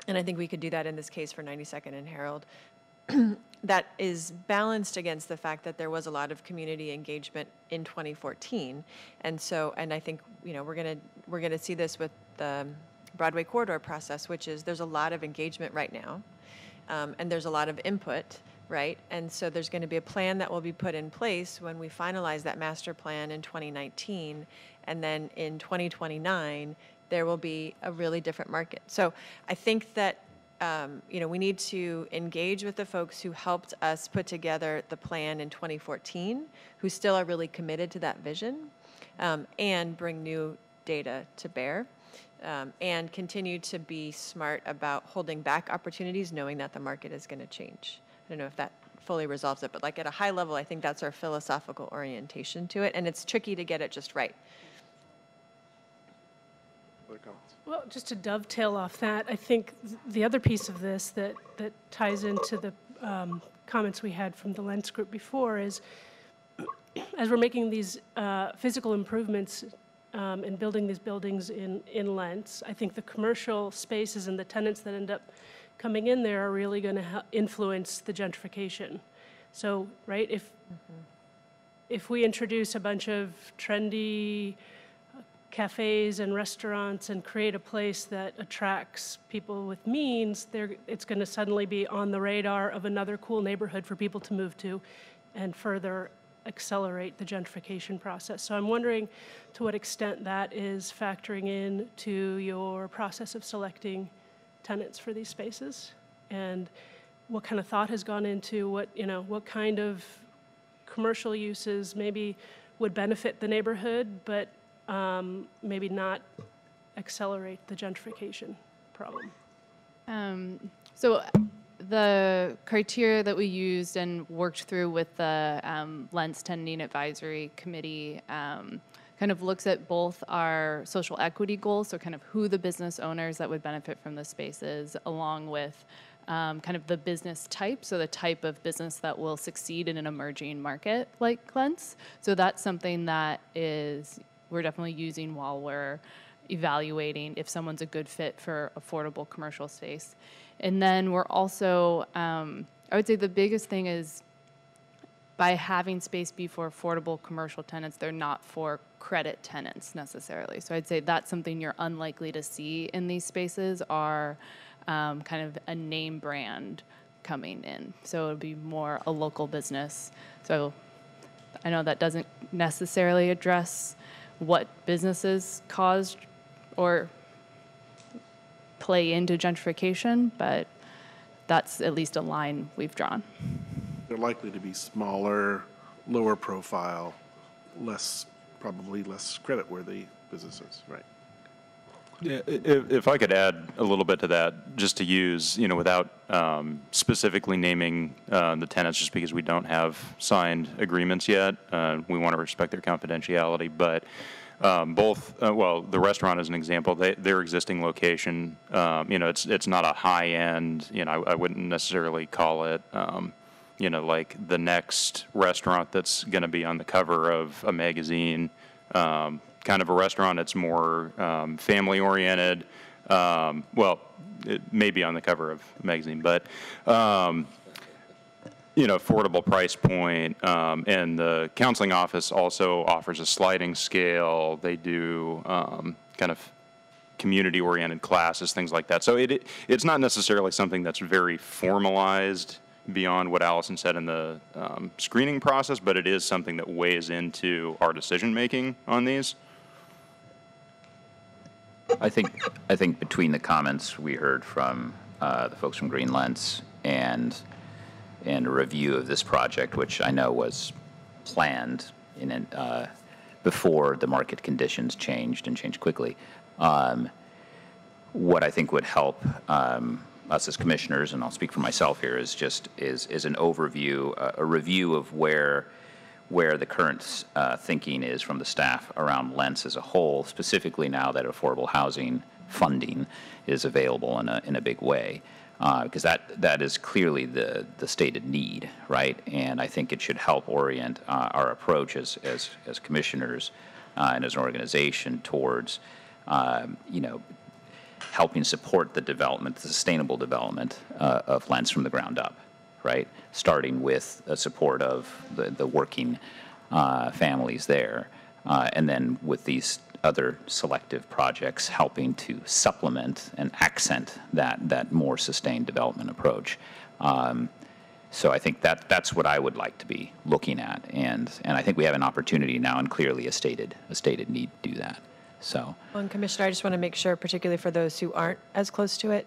I think we could do that in this case for 92nd and Herald. That is balanced against the fact that there was a lot of community engagement in 2014. And I think, we're going to see this with the Broadway corridor process, which is there's a lot of engagement right now, and there's a lot of input, right? And so there's going to be a plan that will be put in place when we finalize that master plan in 2019, and then in 2029 there will be a really different market. So I think that we need to engage with the folks who helped us put together the plan in 2014, who still are really committed to that vision, and bring new data to bear. And continue to be smart about holding back opportunities, knowing that the market is going to change. I don't know if that fully resolves it, but like at a high level, I think that's our philosophical orientation to it, and it's tricky to get it just right. Other comments? Well, just to dovetail off that, I think the other piece of this that ties into the comments we had from the Lentz group before is, as we're making these physical improvements and building these buildings in Lentz, I think the commercial spaces and the tenants that end up coming in there are really going to influence the gentrification. So, right, if we introduce a bunch of trendy cafes and restaurants and create a place that attracts people with means, it's going to suddenly be on the radar of another cool neighborhood for people to move to and further accelerate the gentrification process. So I'm wondering to what extent that is factoring in to your process of selecting tenants for these spaces, and what kind of thought has gone into what kind of commercial uses maybe would benefit the neighborhood, but maybe not accelerate the gentrification problem. So the criteria that we used and worked through with the Lentz Tenant Advisory Committee kind of looks at both our social equity goals, so kind of who the business owners that would benefit from the spaces, along with kind of the business type, so the type of business that will succeed in an emerging market like Lentz. So that's something that we're definitely using while we're evaluating if someone's a good fit for affordable commercial space. And then we're also, I would say the biggest thing is by having space be for affordable commercial tenants, they're not for credit tenants necessarily. So I'd say that's something you're unlikely to see in these spaces are kind of a name brand coming in. So it would be more a local business. So I know that doesn't necessarily address what businesses caused or play into gentrification, but that's at least a line we've drawn. They're likely to be smaller, lower profile, probably less credit-worthy businesses, right? Yeah, if I could add a little bit to that, just to use, without specifically naming the tenants, just because we don't have signed agreements yet. We want to respect their confidentiality, but the restaurant as an example, their existing location, it's not a high-end, I wouldn't necessarily call it, like the next restaurant that's going to be on the cover of a magazine, kind of a restaurant. It's more family-oriented. It may be on the cover of a magazine, but affordable price point. And the counseling office also offers a sliding scale. They do kind of community-oriented classes, things like that. So it's not necessarily something that's very formalized beyond what Allison said in the screening process, but it is something that weighs into our decision-making on these. I think between the comments we heard from the folks from Green Lentz and a review of this project, which I know was planned before the market conditions changed and changed quickly. What I think would help us as commissioners, and I'll speak for myself here, is an overview, a review of where the current thinking is from the staff around Lentz as a whole, specifically now that affordable housing funding is available in a big way, because that is clearly the stated need, right? And I think it should help orient our approach as commissioners and as an organization towards, helping support the development, the sustainable development of Lentz from the ground up, right? Starting with the support of the working families there, and then with these other selective projects helping to supplement and accent that more sustained development approach. So I think that's what I would like to be looking at, and I think we have an opportunity now and clearly a stated need to do that. So. Well, and Commissioner, I just want to make sure, particularly for those who aren't as close to it,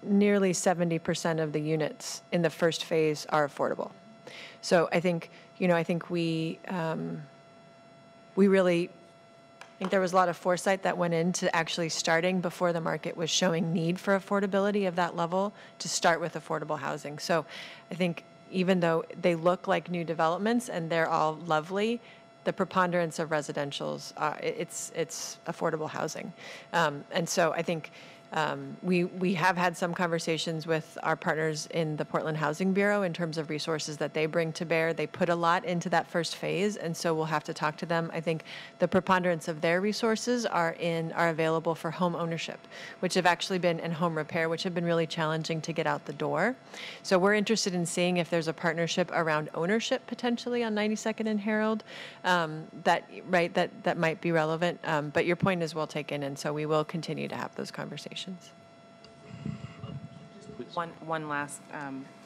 nearly 70% of the units in the first phase are affordable. So I think, we really think there was a lot of foresight that went into actually starting before the market was showing need for affordability of that level to start with affordable housing. So I think even though they look like new developments and they're all lovely, the preponderance of residentials, it's affordable housing. And so I think we have had some conversations with our partners in the Portland Housing Bureau in terms of resources that they bring to bear. They put a lot into that first phase, and so we'll have to talk to them. I think the preponderance of their resources are available for home ownership, which have actually been, and home repair, which have been really challenging to get out the door. So we're interested in seeing if there's a partnership around ownership potentially on 92nd and Herald that might be relevant. But your point is well taken, and so we will continue to have those conversations. One last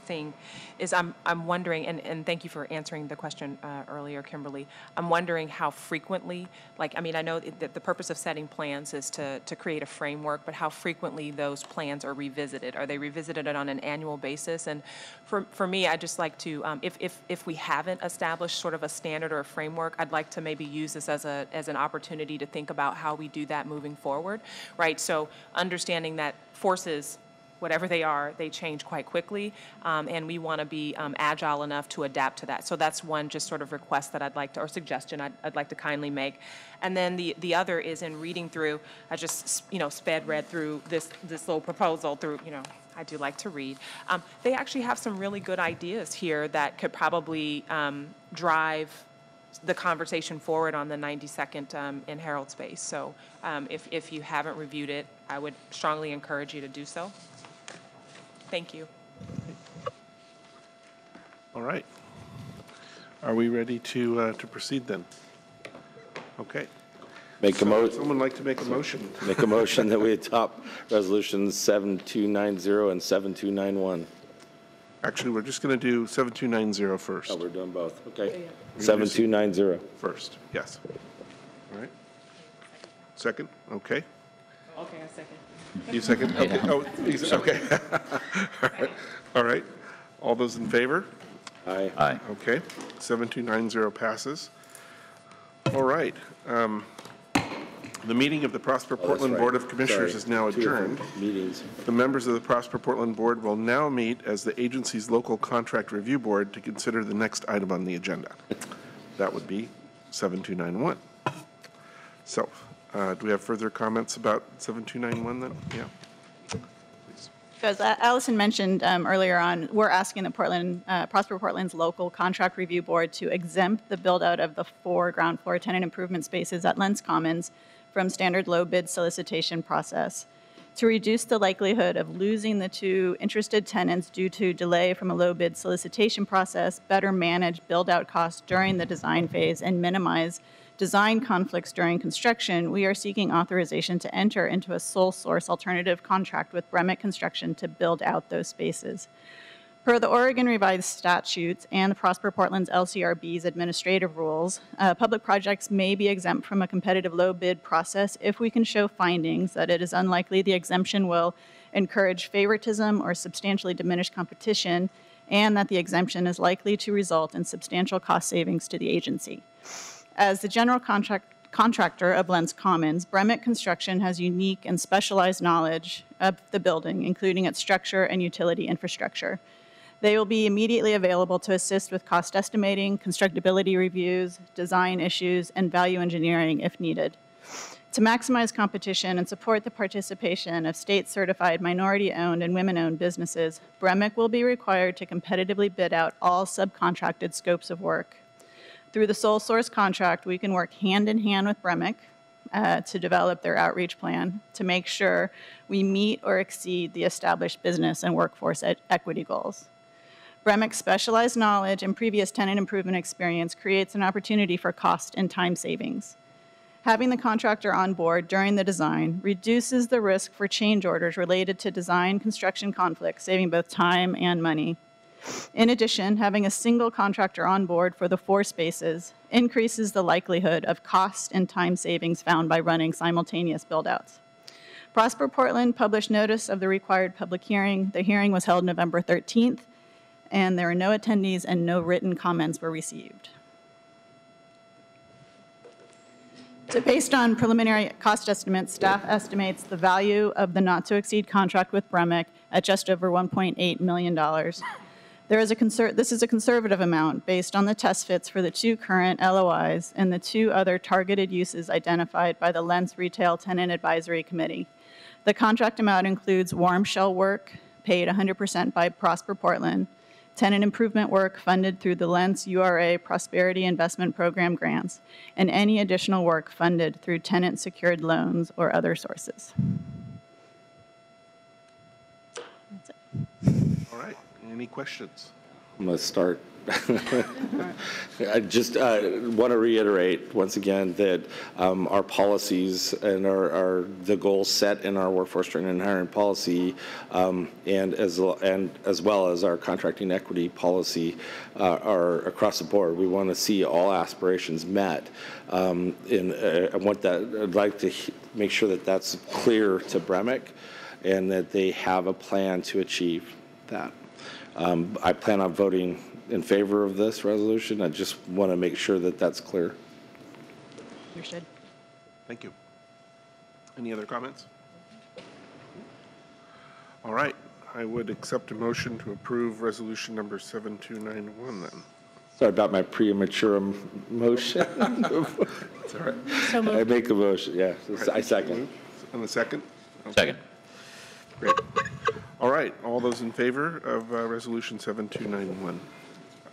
thing is I'm wondering, and thank you for answering the question earlier, Kimberly. I'm wondering how frequently, I know that the purpose of setting plans is to create a framework, but how frequently those plans are revisited. Are they revisited on an annual basis? And for me, I'd just like to, if we haven't established sort of a standard or a framework, I'd like to maybe use this as an opportunity to think about how we do that moving forward, right? So understanding that forces, whatever they are, they change quite quickly, and we want to be agile enough to adapt to that. So that's one just sort of request that I'd like to, or suggestion I'd like to kindly make. And then the other is in reading through, I just, read through this little proposal through, I do like to read. They actually have some really good ideas here that could probably drive the conversation forward on the 92nd in Herald space. So if you haven't reviewed it, I would strongly encourage you to do so. Thank you. All right. Are we ready to proceed then? Okay. Someone like to make a motion? Make a motion that we adopt resolutions 7290 and 7291. Actually, we're just going to do 7290 first. Oh, we're doing both. Okay. 7290. First, yes. All right. Second, okay. Okay, I second. You second? Okay. Oh, okay. All right. All those in favor? Aye. Aye. Okay. 7290 passes. All right. The meeting of the Prosper Portland Board of Commissioners is now adjourned. Meetings. The members of the Prosper Portland Board will now meet as the agency's local contract review board to consider the next item on the agenda. That would be 7291. So, do we have further comments about 7291 then? Yeah. Please. As Allison mentioned earlier on, we're asking the Prosper Portland's local contract review board to exempt the build out of the 4 ground floor tenant improvement spaces at Lentz Commons from standard low bid solicitation process to reduce the likelihood of losing the 2 interested tenants due to delay from a low bid solicitation process, better manage build out costs during the design phase, and minimize design conflicts during construction. We are seeking authorization to enter into a sole source alternative contract with Bremit Construction to build out those spaces. Per the Oregon revised statutes and the Prosper Portland's LCRB's administrative rules, public projects may be exempt from a competitive low bid process if we can show findings that it is unlikely the exemption will encourage favoritism or substantially diminish competition, and that the exemption is likely to result in substantial cost savings to the agency. As the general contractor of Lentz Commons, Bremick Construction has unique and specialized knowledge of the building, including its structure and utility infrastructure. They will be immediately available to assist with cost estimating, constructability reviews, design issues, and value engineering if needed. To maximize competition and support the participation of state-certified minority-owned and women-owned businesses, Bremick will be required to competitively bid out all subcontracted scopes of work. Through the sole source contract, we can work hand-in-hand with Bremick to develop their outreach plan to make sure we meet or exceed the established business and workforce equity goals. Bremick's specialized knowledge and previous tenant improvement experience creates an opportunity for cost and time savings. Having the contractor on board during the design reduces the risk for change orders related to design construction conflicts, saving both time and money. In addition, having a single contractor on board for the 4 spaces increases the likelihood of cost and time savings found by running simultaneous build-outs. Prosper Portland published notice of the required public hearing. The hearing was held November 13th, and there were no attendees and no written comments were received. So based on preliminary cost estimates, staff estimates the value of the not-to-exceed contract with Bremick at just over $1.8 million. This is a conservative amount based on the test fits for the 2 current LOIs and the 2 other targeted uses identified by the Lentz Retail Tenant Advisory Committee. The contract amount includes warm shell work paid 100% by Prosper Portland, tenant improvement work funded through the Lentz URA Prosperity Investment Program grants, and any additional work funded through tenant-secured loans or other sources. That's it. All right, any questions? I'm going to start. I just want to reiterate once again that our policies and the goals set in our workforce training and hiring policy, and as well as our contracting equity policy, are across the board. We want to see all aspirations met. I'd like to make sure that that's clear to Bremick, and that they have a plan to achieve that. I plan on voting in favor of this resolution. I just want to make sure that that's clear. Understood. Thank you. Any other comments? All right, I would accept a motion to approve resolution number 7291 then. Sorry about my premature motion. That's all right. So moved. I make a motion, yeah, I second. On the second? Okay. Second. Great. All right, all those in favor of resolution 7291?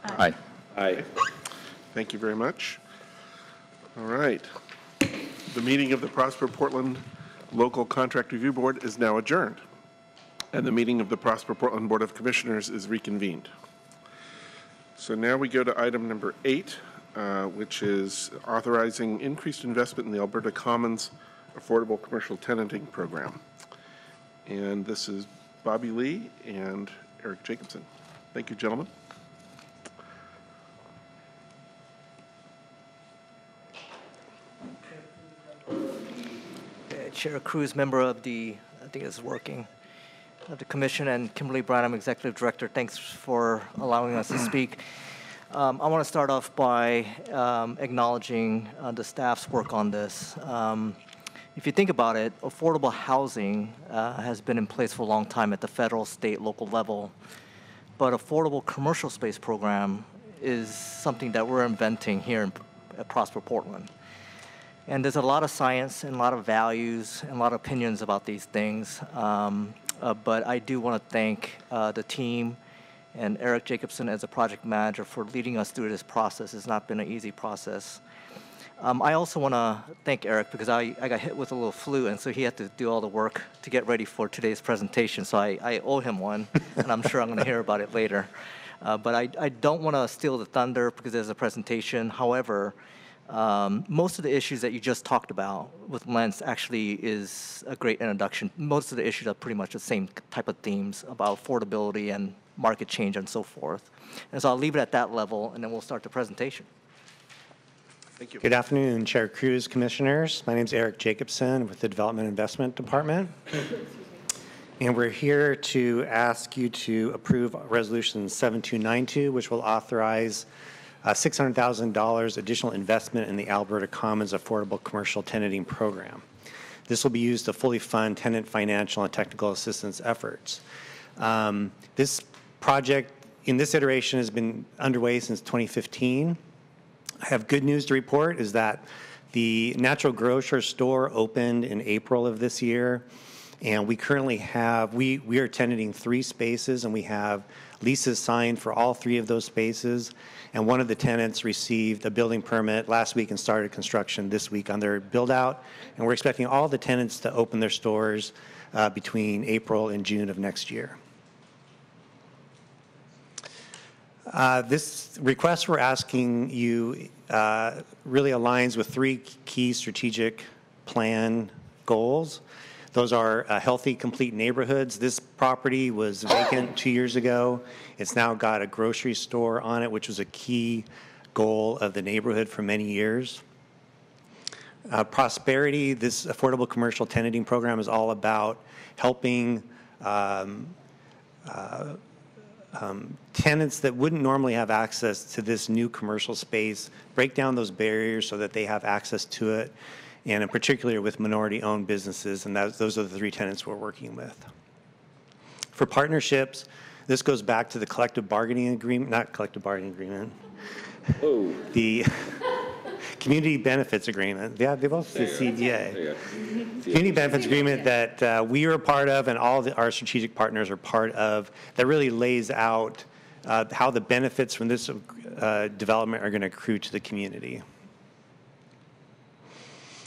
Aye. Aye. Thank you very much. All right. The meeting of the Prosper Portland Local Contract Review Board is now adjourned, and the meeting of the Prosper Portland Board of Commissioners is reconvened. So now we go to item number 8, which is authorizing increased investment in the Alberta Commons Affordable Commercial Tenanting Program. And this is Bobby Lee and Eric Jacobson. Thank you, gentlemen. Chair Cruz, member of the, I think it's working, of the Commission, and Kimberly Branham, Executive Director, thanks for allowing us to speak. I want to start off by acknowledging the staff's work on this. If you think about it, affordable housing has been in place for a long time at the federal, state, local level, but affordable commercial space program is something that we're inventing here at Prosper Portland. And there's a lot of science and a lot of values and a lot of opinions about these things. But I do want to thank the team and Eric Jacobson as a project manager for leading us through this process. It's not been an easy process. I also want to thank Eric because I got hit with a little flu, and so he had to do all the work to get ready for today's presentation. So I owe him one, and I'm sure I'm going to hear about it later. But I don't want to steal the thunder because there's a presentation. However, most of the issues that you just talked about with Lentz actually is a great introduction. Most of the issues are pretty much the same type of themes about affordability and market change and so forth. And so I'll leave it at that level, and then we'll start the presentation. Thank you. Good afternoon, Chair Cruz, Commissioners. My name is Eric Jacobson with the Development Investment Department. And we're here to ask you to approve Resolution 7292, which will authorize $600,000 additional investment in the Alberta Commons Affordable Commercial Tenanting Program. This will be used to fully fund tenant financial and technical assistance efforts. This project in this iteration has been underway since 2015. I have good news to report is that the natural grocer store opened in April of this year, and we currently have, we are tenanting 3 spaces, and we have leases signed for all 3 of those spaces, and one of the tenants received a building permit last week and started construction this week on their build out, and we're expecting all the tenants to open their stores between April and June of next year. This request we're asking you really aligns with 3 key strategic plan goals. Those are healthy, complete neighborhoods. This property was vacant 2 years ago. It's now got a grocery store on it, which was a key goal of the neighborhood for many years. Prosperity, this affordable commercial tenanting program is all about helping tenants that wouldn't normally have access to this new commercial space, break down those barriers so that they have access to it, and in particular with minority-owned businesses, and those are the 3 tenants we're working with. For partnerships, this goes back to the collective bargaining agreement, not collective bargaining agreement, the community benefits agreement. Yeah, they both the CBA. Community benefits agreement that we are a part of and all our strategic partners are part of, that really lays out how the benefits from this development are going to accrue to the community.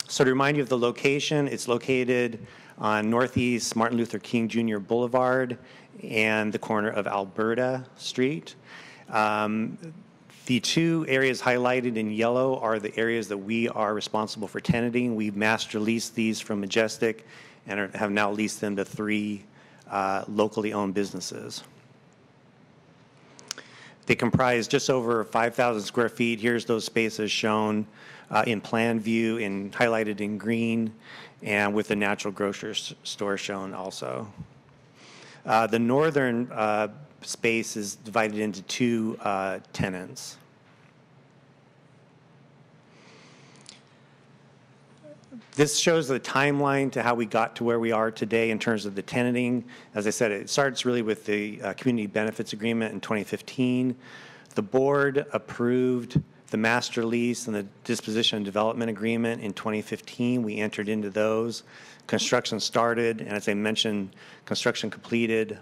So to remind you of the location, it's located on Northeast Martin Luther King Jr. Boulevard and the corner of Alberta Street. The 2 areas highlighted in yellow are the areas that we are responsible for tenanting. We've master leased these from Majestic and have now leased them to 3 locally owned businesses. They comprise just over 5,000 square feet. Here's those spaces shown in plan view and highlighted in green, and with the natural grocery store shown also. The northern space is divided into 2 tenants. This shows the timeline to how we got to where we are today in terms of the tenanting. As I said, it starts really with the community benefits agreement in 2015. The board approved the master lease and the disposition and development agreement in 2015. We entered into those. Construction started, and as I mentioned, construction completed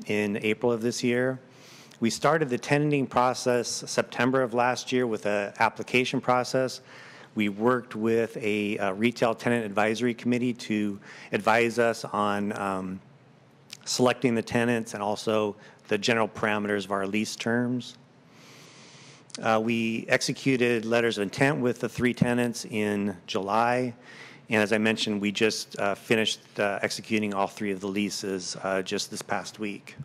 in April of this year. We started the tenanting process September of last year with an application process. We worked with a retail tenant advisory committee to advise us on selecting the tenants and also the general parameters of our lease terms. We executed letters of intent with the 3 tenants in July, and as I mentioned, we just finished executing all 3 of the leases just this past week.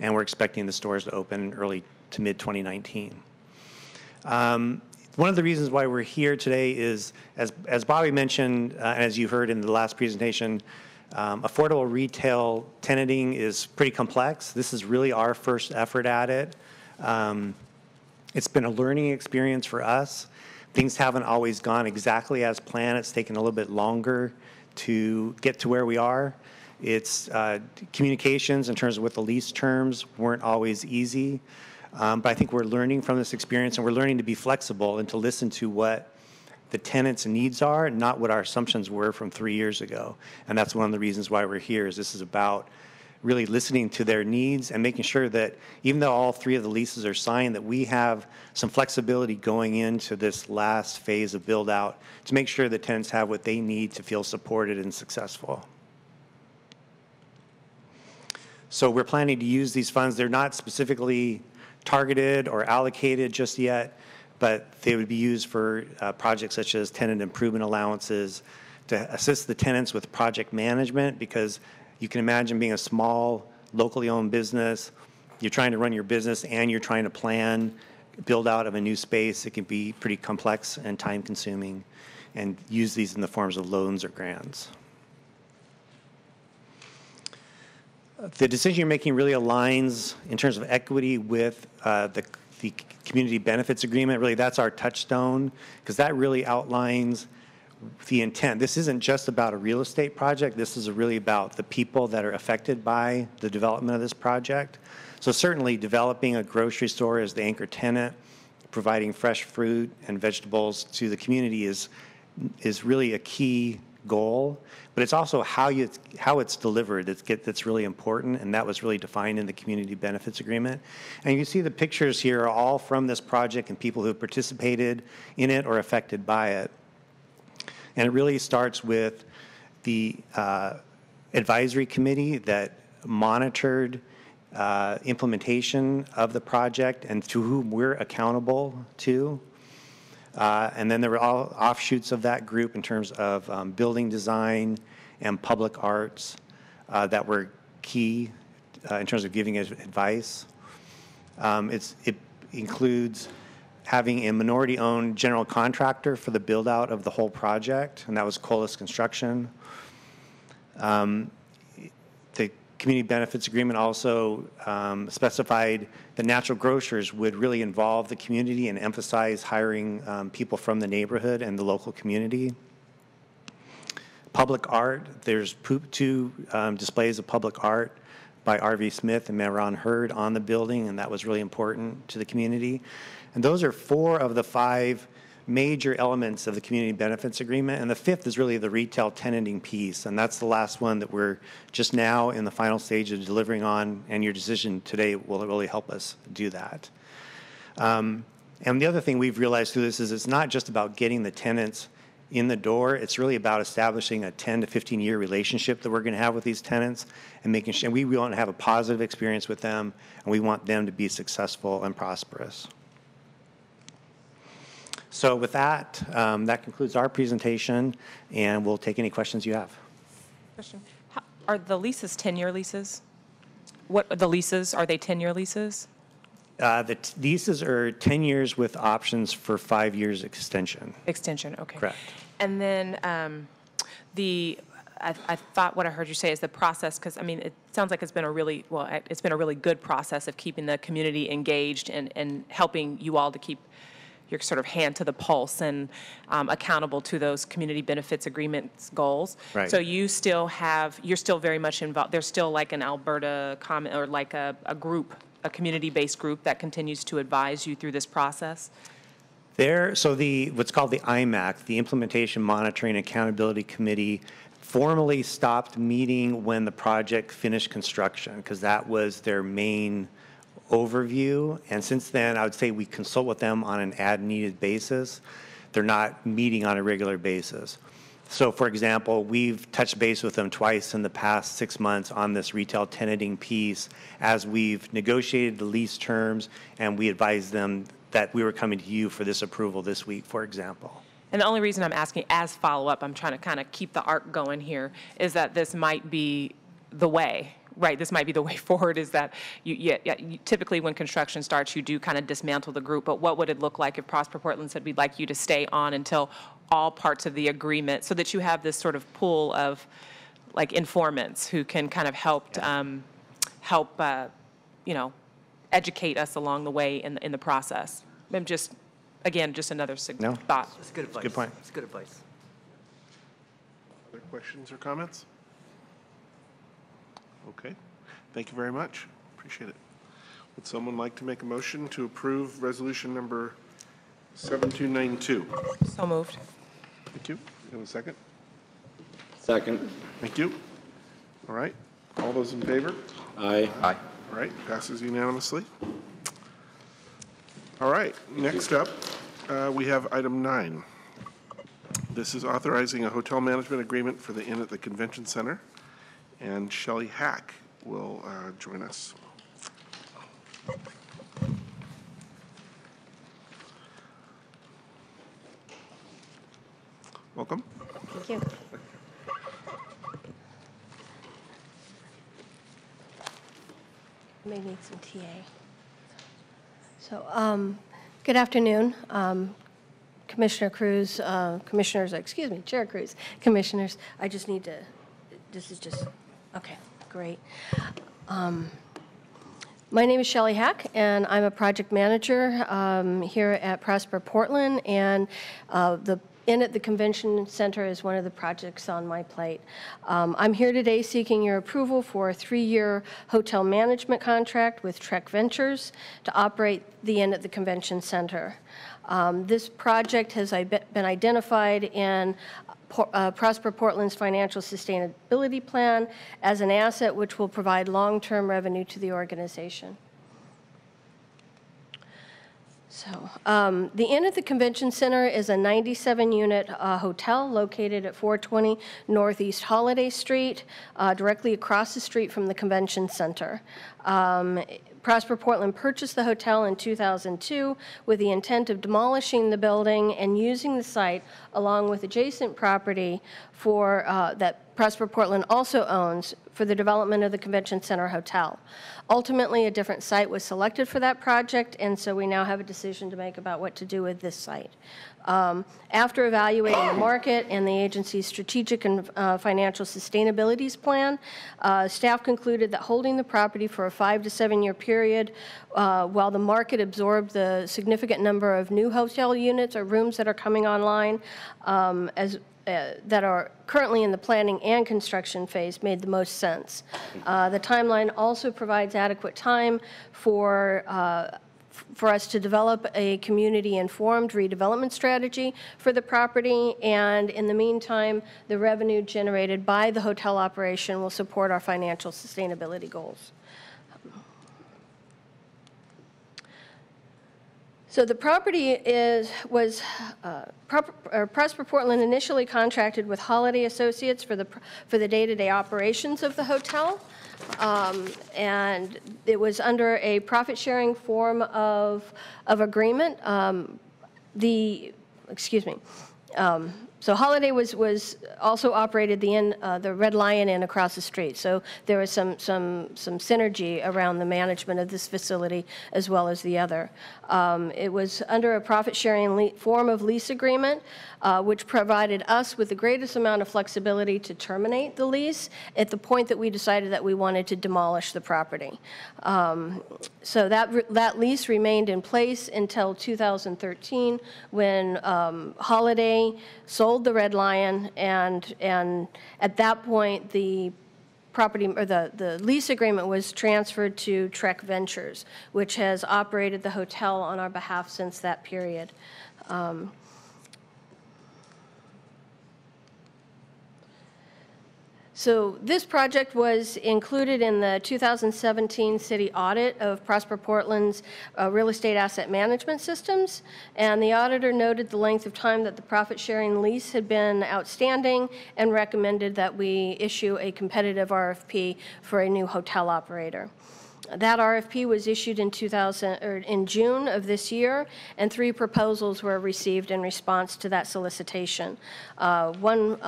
And we're expecting the stores to open early to mid 2019. One of the reasons why we're here today is, as Bobby mentioned, as you heard in the last presentation, affordable retail tenanting is pretty complex. This is really our first effort at it. It's been a learning experience for us. Things haven't always gone exactly as planned. It's taken a little bit longer to get to where we are. It's communications in terms of what the lease terms weren't always easy. But I think we're learning from this experience, and we're learning to be flexible and to listen to what the tenants' needs are, not what our assumptions were from 3 years ago. And that's one of the reasons why we're here, is this is about really listening to their needs and making sure that even though all 3 of the leases are signed, that we have some flexibility going into this last phase of build out to make sure the tenants have what they need to feel supported and successful. So we're planning to use these funds. They're not specifically targeted or allocated just yet, but they would be used for projects such as tenant improvement allowances to assist the tenants with project management, because you can imagine being a small, locally owned business, you're trying to run your business and you're trying to plan build out of a new space. It can be pretty complex and time consuming, and use these in the forms of loans or grants. the decision you're making really aligns in terms of equity with the community benefits agreement. Really, that's our touchstone, because that really outlines the intent. This isn't just about a real estate project. This is really about the people that are affected by the development of this project. So certainly developing a grocery store as the anchor tenant, providing fresh fruit and vegetables to the community is really a key goal, but it's also how it's delivered that's really important, and that was really defined in the community benefits agreement. And you can see the pictures here are all from this project and people who have participated in it or affected by it. And it really starts with the advisory committee that monitored implementation of the project and to whom we're accountable to. And then there were all offshoots of that group in terms of building design and public arts that were key in terms of giving advice. It includes having a minority-owned general contractor for the build-out of the whole project, and that was Colas Construction. The community benefits agreement also specified that natural grocers would really involve the community and emphasize hiring people from the neighborhood and the local community. Public art, there's two displays of public art by R.V. Smith and Maron Hurd on the building, and that was really important to the community. And those are 4 of the 5 major elements of the community benefits agreement, and the 5th is really the retail tenanting piece, and that's the last one that we're just now in the final stage of delivering on, and your decision today will really help us do that. And the other thing we've realized through this is it's not just about getting the tenants in the door, it's really about establishing a 10 to 15 year relationship that we're going to have with these tenants and making sure we want to have a positive experience with them, and we want them to be successful and prosperous. So with that, that concludes our presentation, and we'll take any questions you have. Question. Are the leases 10-year leases? What the leases, are they 10-year leases? The leases are 10 years with options for 5 years extension. Extension, okay. Correct. And then I thought what I heard you say is the process, because I mean, it sounds like it's been a really, well, it's been a really good process of keeping the community engaged and helping you all to keep your sort of hand to the pulse and accountable to those community benefits agreements goals. Right. So you still have, you're still very much involved. There's still like an Alberta comment or like a group, a community-based group that continues to advise you through this process? So what's called the IMAC, the Implementation Monitoring Accountability Committee, formally stopped meeting when the project finished construction, because that was their main overview. And since then, I would say we consult with them on an as-needed basis. They're not meeting on a regular basis. So for example, we've touched base with them twice in the past 6 months on this retail tenanting piece as we've negotiated the lease terms, and we advised them that we were coming to you for this approval this week, for example. And the only reason I'm asking as follow-up, I'm trying to kind of keep the arc going here, is that this might be the way, right? This might be the way forward, is that you typically when construction starts, you do kind of dismantle the group, but what would it look like if Prosper Portland said we'd like you to stay on until all parts of the agreement, so that you have this sort of pool of like informants who can kind of help, you know, educate us along the way in the process. I'm just, again, just another thought. That's good advice. Good point. It's good advice. Other questions or comments? Okay, thank you very much. Appreciate it. Would someone like to make a motion to approve resolution number 7292? So moved. Thank you. You have a second? Second. Thank you. All right. All those in favor? Aye. Aye. All right, passes unanimously. All right, next up, we have item 9. This is authorizing a hotel management agreement for the Inn at the Convention Center, and Shelley Hack will join us. Welcome. Thank you. May need some TA. So, good afternoon, Commissioner Cruz, Commissioners, excuse me, Chair Cruz, Commissioners. I just need to, this is just, okay, great. My name is Shelley Hack, and I'm a project manager here at Prosper Portland, and the Inn at the Convention Center is one of the projects on my plate. I'm here today seeking your approval for a 3-year hotel management contract with Trek Ventures to operate the Inn at the Convention Center. This project has been identified in Prosper Portland's financial sustainability plan as an asset which will provide long-term revenue to the organization. So, the Inn at the Convention Center is a 97-unit hotel located at 420 Northeast Holiday Street, directly across the street from the Convention Center. Prosper Portland purchased the hotel in 2002 with the intent of demolishing the building and using the site along with adjacent property for that Prosper Portland also owns for the development of the Convention Center Hotel. Ultimately, a different site was selected for that project, and so we now have a decision to make about what to do with this site. After evaluating the market and the agency's strategic and financial sustainability plan, staff concluded that holding the property for a 5 to 7 year period while the market absorbed the significant number of new hotel units or rooms that are coming online that are currently in the planning and construction phase made the most sense. The timeline also provides adequate time for us to develop a community-informed redevelopment strategy for the property, and in the meantime, the revenue generated by the hotel operation will support our financial sustainability goals. So the property was Prosper Portland initially contracted with Holiday Associates for the day-to-day operations of the hotel. And it was under a profit-sharing form of agreement. So Holiday was also operated the Red Lion Inn across the street. So there was some synergy around the management of this facility as well as the other. It was under a profit-sharing form of lease agreement, which provided us with the greatest amount of flexibility to terminate the lease at the point that we decided that we wanted to demolish the property. So that lease remained in place until 2013 when Holiday sold the Red Lion, and at that point the property or the lease agreement was transferred to Trek Ventures, which has operated the hotel on our behalf since that period. So this project was included in the 2017 city audit of Prosper Portland's real estate asset management systems, and the auditor noted the length of time that the profit-sharing lease had been outstanding and recommended that we issue a competitive RFP for a new hotel operator. That RFP was issued in June of this year, and 3 proposals were received in response to that solicitation. One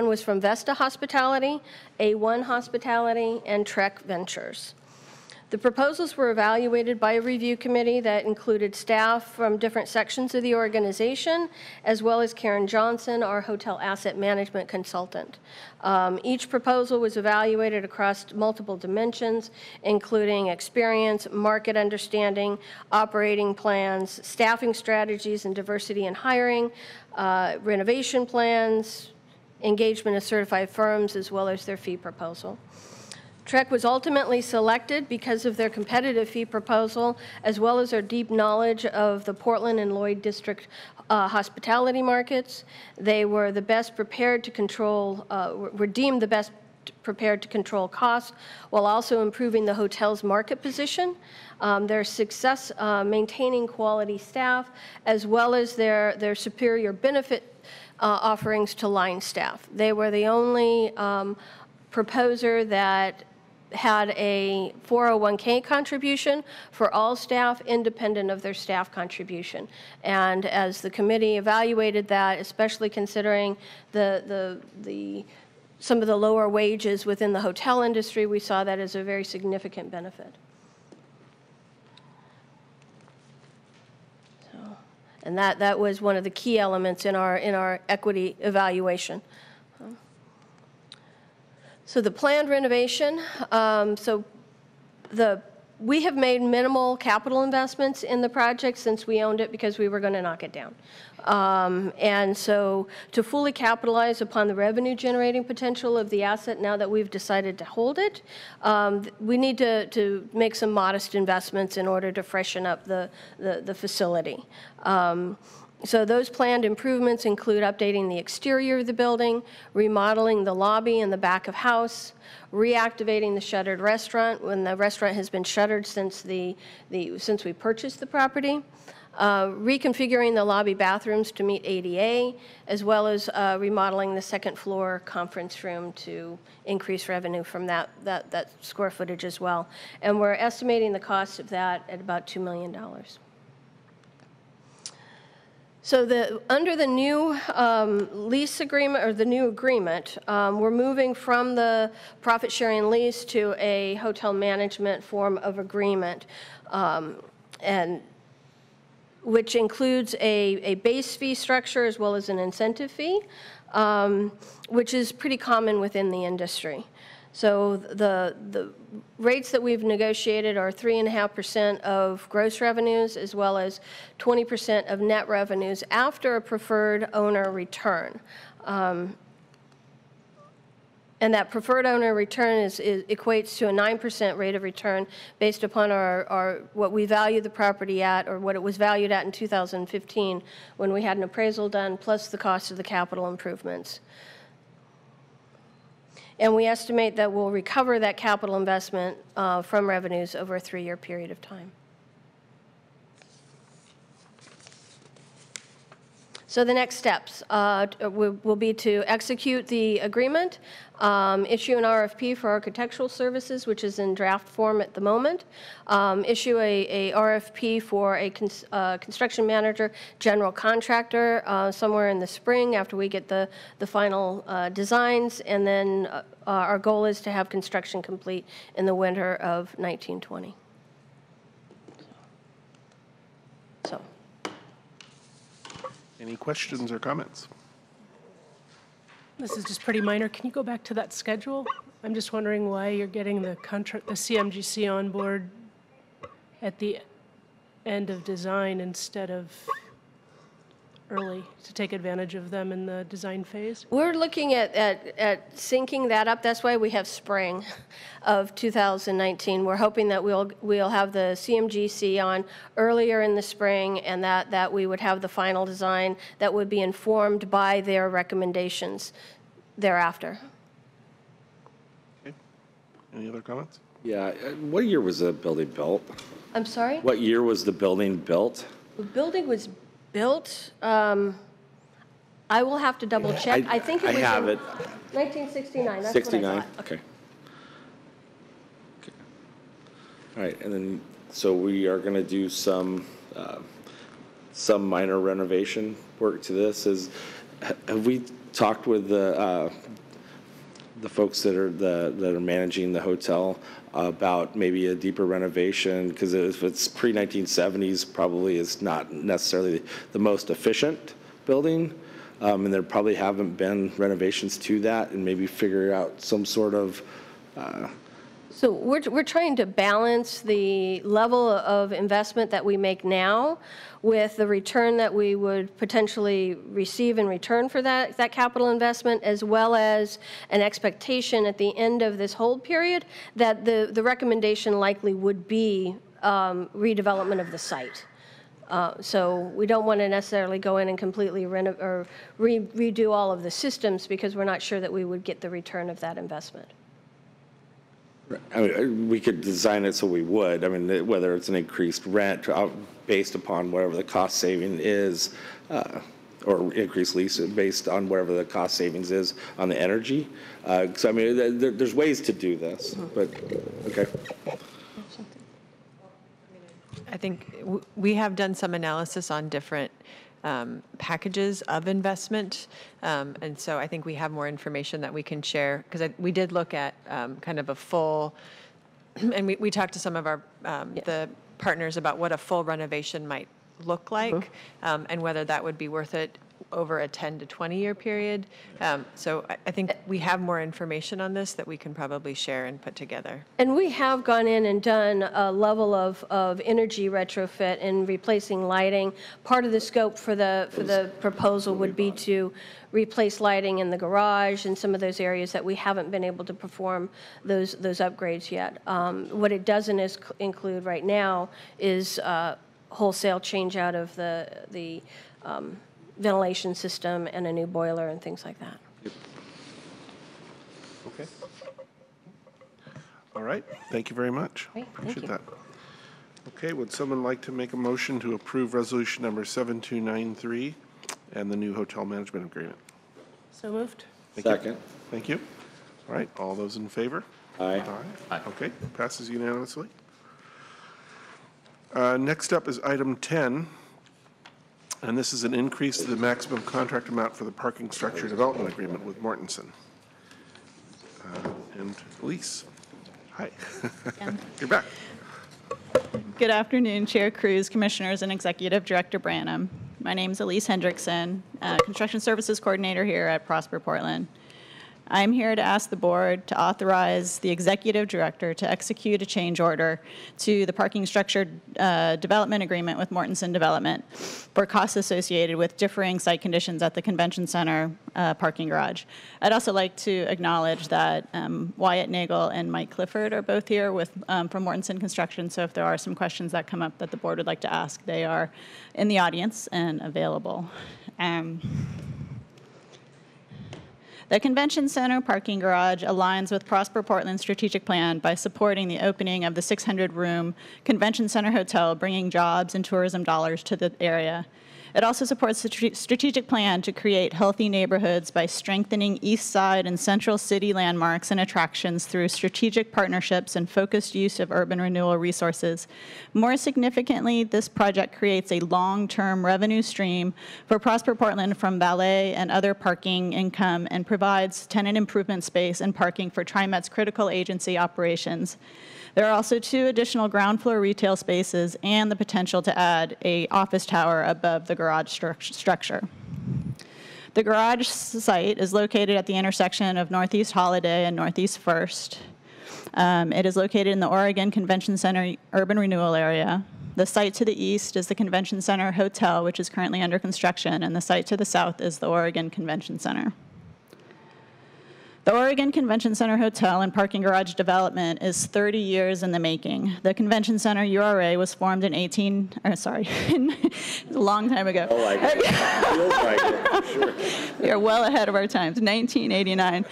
was from Vesta Hospitality, A1 Hospitality, and Trek Ventures. The proposals were evaluated by a review committee that included staff from different sections of the organization, as well as Karen Johnson, our hotel asset management consultant. Each proposal was evaluated across multiple dimensions, including experience, market understanding, operating plans, staffing strategies and diversity in hiring, renovation plans, engagement of certified firms, as well as their fee proposal. Trek was ultimately selected because of their competitive fee proposal, as well as their deep knowledge of the Portland and Lloyd District hospitality markets. They were the best prepared to control, were deemed the best prepared to control costs, while also improving the hotel's market position. Their success maintaining quality staff, as well as their superior benefit offerings to line staff. They were the only proposer that had a 401k contribution for all staff independent of their staff contribution. And as the committee evaluated that, especially considering some of the lower wages within the hotel industry, we saw that as a very significant benefit. And that was one of the key elements in our equity evaluation. So the planned renovation, so we have made minimal capital investments in the project since we owned it because we were going to knock it down. And so to fully capitalize upon the revenue generating potential of the asset now that we've decided to hold it, we need to make some modest investments in order to freshen up the facility. So those planned improvements include updating the exterior of the building, remodeling the lobby and the back of house, reactivating the shuttered restaurant when the restaurant has been shuttered since since we purchased the property, reconfiguring the lobby bathrooms to meet ADA, as well as remodeling the second floor conference room to increase revenue from that square footage as well. And we're estimating the cost of that at about $2 million. So under the new lease agreement, or the new agreement, we're moving from the profit-sharing lease to a hotel management form of agreement, and which includes a base fee structure as well as an incentive fee, which is pretty common within the industry. So the rates that we've negotiated are 3.5% of gross revenues as well as 20% of net revenues after a preferred owner return. And that preferred owner return equates to a 9% rate of return based upon what we value the property at, or what it was valued at in 2015 when we had an appraisal done, plus the cost of the capital improvements. And we estimate that we'll recover that capital investment from revenues over a 3-year period of time. So the next steps will be to execute the agreement, issue an RFP for architectural services, which is in draft form at the moment, issue a RFP for a construction manager, general contractor, somewhere in the spring after we get the final designs, and then our goal is to have construction complete in the winter of 1920. So. Any questions or comments? This is just pretty minor. Can you go back to that schedule? I'm just wondering why you're getting the CMGC on board at the end of design instead of early to take advantage of them in the design phase? We're looking at syncing that up. That's why we have spring of 2019. We're hoping that we'll have the CMGC on earlier in the spring, and that we would have the final design that would be informed by their recommendations thereafter. Okay. Any other comments? Yeah, what year was the building built? I'm sorry? What year was the building built? The building was built, I will have to double check. I think it was I have in it. 1969. That's 69, what I thought. okay. All right, and then, so we are going to do some minor renovation work to this. Have we talked with the folks that are managing the hotel about maybe a deeper renovation? Because if it's pre-1970s, probably is not necessarily the most efficient building, and there probably haven't been renovations to that, and maybe figure out some sort of. So we're trying to balance the level of investment that we make now with the return that we would potentially receive in return for that capital investment, as well as an expectation at the end of this hold period that the recommendation likely would be redevelopment of the site. So we don't want to necessarily go in and completely redo all of the systems, because we're not sure that we would get the return of that investment. I mean, we could design it so we would. I mean, whether it's an increased rent based upon whatever the cost saving is, or increased lease based on whatever the cost savings is on the energy. So I mean, there's ways to do this, but okay. I think we have done some analysis on different packages of investment, and so I think we have more information that we can share, because we did look at kind of a full, and we talked to some of our the partners about what a full renovation might look like, and whether that would be worth it over a 10 to 20-year period. So I think we have more information on this that we can probably share and put together. And we have gone in and done a level of energy retrofit and replacing lighting. Part of the scope for the proposal would be to replace lighting in the garage and some of those areas that we haven't been able to perform those upgrades yet. What it doesn't include right now is wholesale change out of the ventilation system and a new boiler and things like that. Okay. All right. Thank you very much. Great, thank Appreciate you. that. Okay. Would someone like to make a motion to approve resolution number 7293 and the new hotel management agreement? So moved. Second. Thank you. All right. All those in favor? Aye. Aye. Okay. Passes unanimously. Next up is item 10. And this is an increase to the maximum contract amount for the parking structure development agreement with Mortensen. And Lease. Hi. You're back. Good afternoon, Chair Cruz, Commissioners, and Executive Director Branham. My name is Elise Hendrickson, Construction Services Coordinator here at Prosper Portland. I'm here to ask the board to authorize the Executive Director to execute a change order to the parking structure development agreement with Mortensen Development for costs associated with differing site conditions at the Convention Center parking garage. I'd also like to acknowledge that Wyatt Nagel and Mike Clifford are both here from Mortensen Construction, so if there are some questions that come up that the board would like to ask, they are in the audience and available. The Convention Center parking garage aligns with Prosper Portland's strategic plan by supporting the opening of the 600-room Convention Center Hotel, bringing jobs and tourism dollars to the area. It also supports the strategic plan to create healthy neighborhoods by strengthening East Side and Central City landmarks and attractions through strategic partnerships and focused use of urban renewal resources. More significantly, this project creates a long-term revenue stream for Prosper Portland from valet and other parking income and provides tenant improvement space and parking for TriMet's critical agency operations. There are also 2 additional ground floor retail spaces and the potential to add an office tower above the garage structure. The garage site is located at the intersection of Northeast Holiday and Northeast First. It is located in the Oregon Convention Center urban renewal area. The site to the east is the Convention Center Hotel, which is currently under construction, and the site to the south is the Oregon Convention Center. The Oregon Convention Center Hotel and Parking Garage development is 30 years in the making. The Convention Center URA was formed in a long time ago. Oh, like it. Feels like it, for sure. We are well ahead of our times, 1989.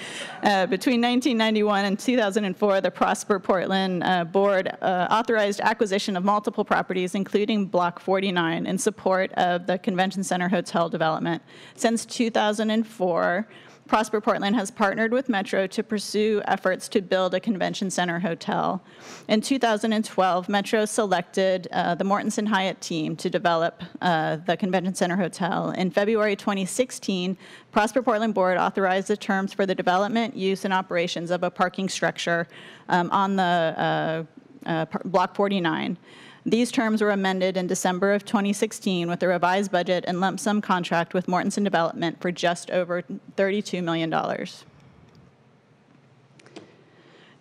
Between 1991 and 2004, the Prosper Portland Board authorized acquisition of multiple properties, including Block 49, in support of the Convention Center Hotel development. Since 2004, Prosper Portland has partnered with Metro to pursue efforts to build a convention center hotel. In 2012, Metro selected the Mortensen Hyatt team to develop the convention center hotel. In February 2016, Prosper Portland Board authorized the terms for the development, use, and operations of a parking structure on the Block 49. These terms were amended in December of 2016 with a revised budget and lump sum contract with Mortensen Development for just over $32 million.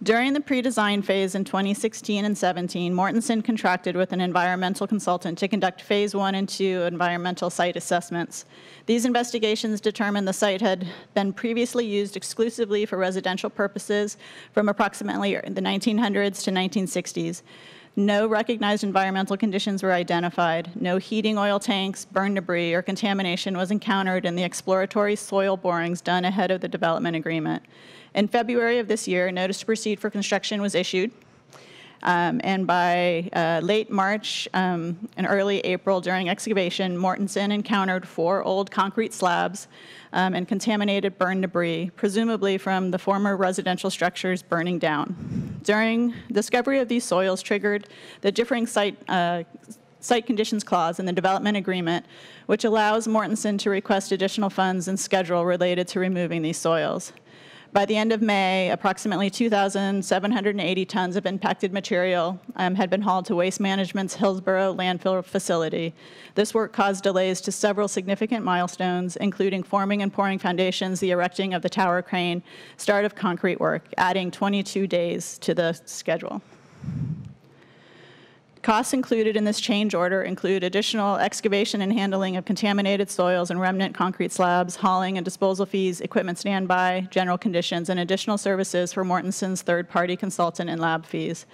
During the pre-design phase in 2016 and 17, Mortensen contracted with an environmental consultant to conduct phase 1 and 2 environmental site assessments. These investigations determined the site had been previously used exclusively for residential purposes from approximately the 1900s to 1960s. No recognized environmental conditions were identified. No heating oil tanks, burn debris, or contamination was encountered in the exploratory soil borings done ahead of the development agreement. In February of this year, a notice to proceed for construction was issued. And by late March and early April, during excavation, Mortensen encountered 4 old concrete slabs and contaminated burn debris, presumably from the former residential structures burning down. During discovery of these soils triggered the differing site conditions clause in the development agreement, which allows Mortensen to request additional funds and schedule related to removing these soils. By the end of May, approximately 2,780 tons of impacted material had been hauled to Waste Management's Hillsborough landfill facility. This work caused delays to several significant milestones, including forming and pouring foundations, the erecting of the tower crane, start of concrete work, adding 22 days to the schedule. Costs included in this change order include additional excavation and handling of contaminated soils and remnant concrete slabs, hauling and disposal fees, equipment standby, general conditions, and additional services for Mortensen's third-party consultant and lab fees.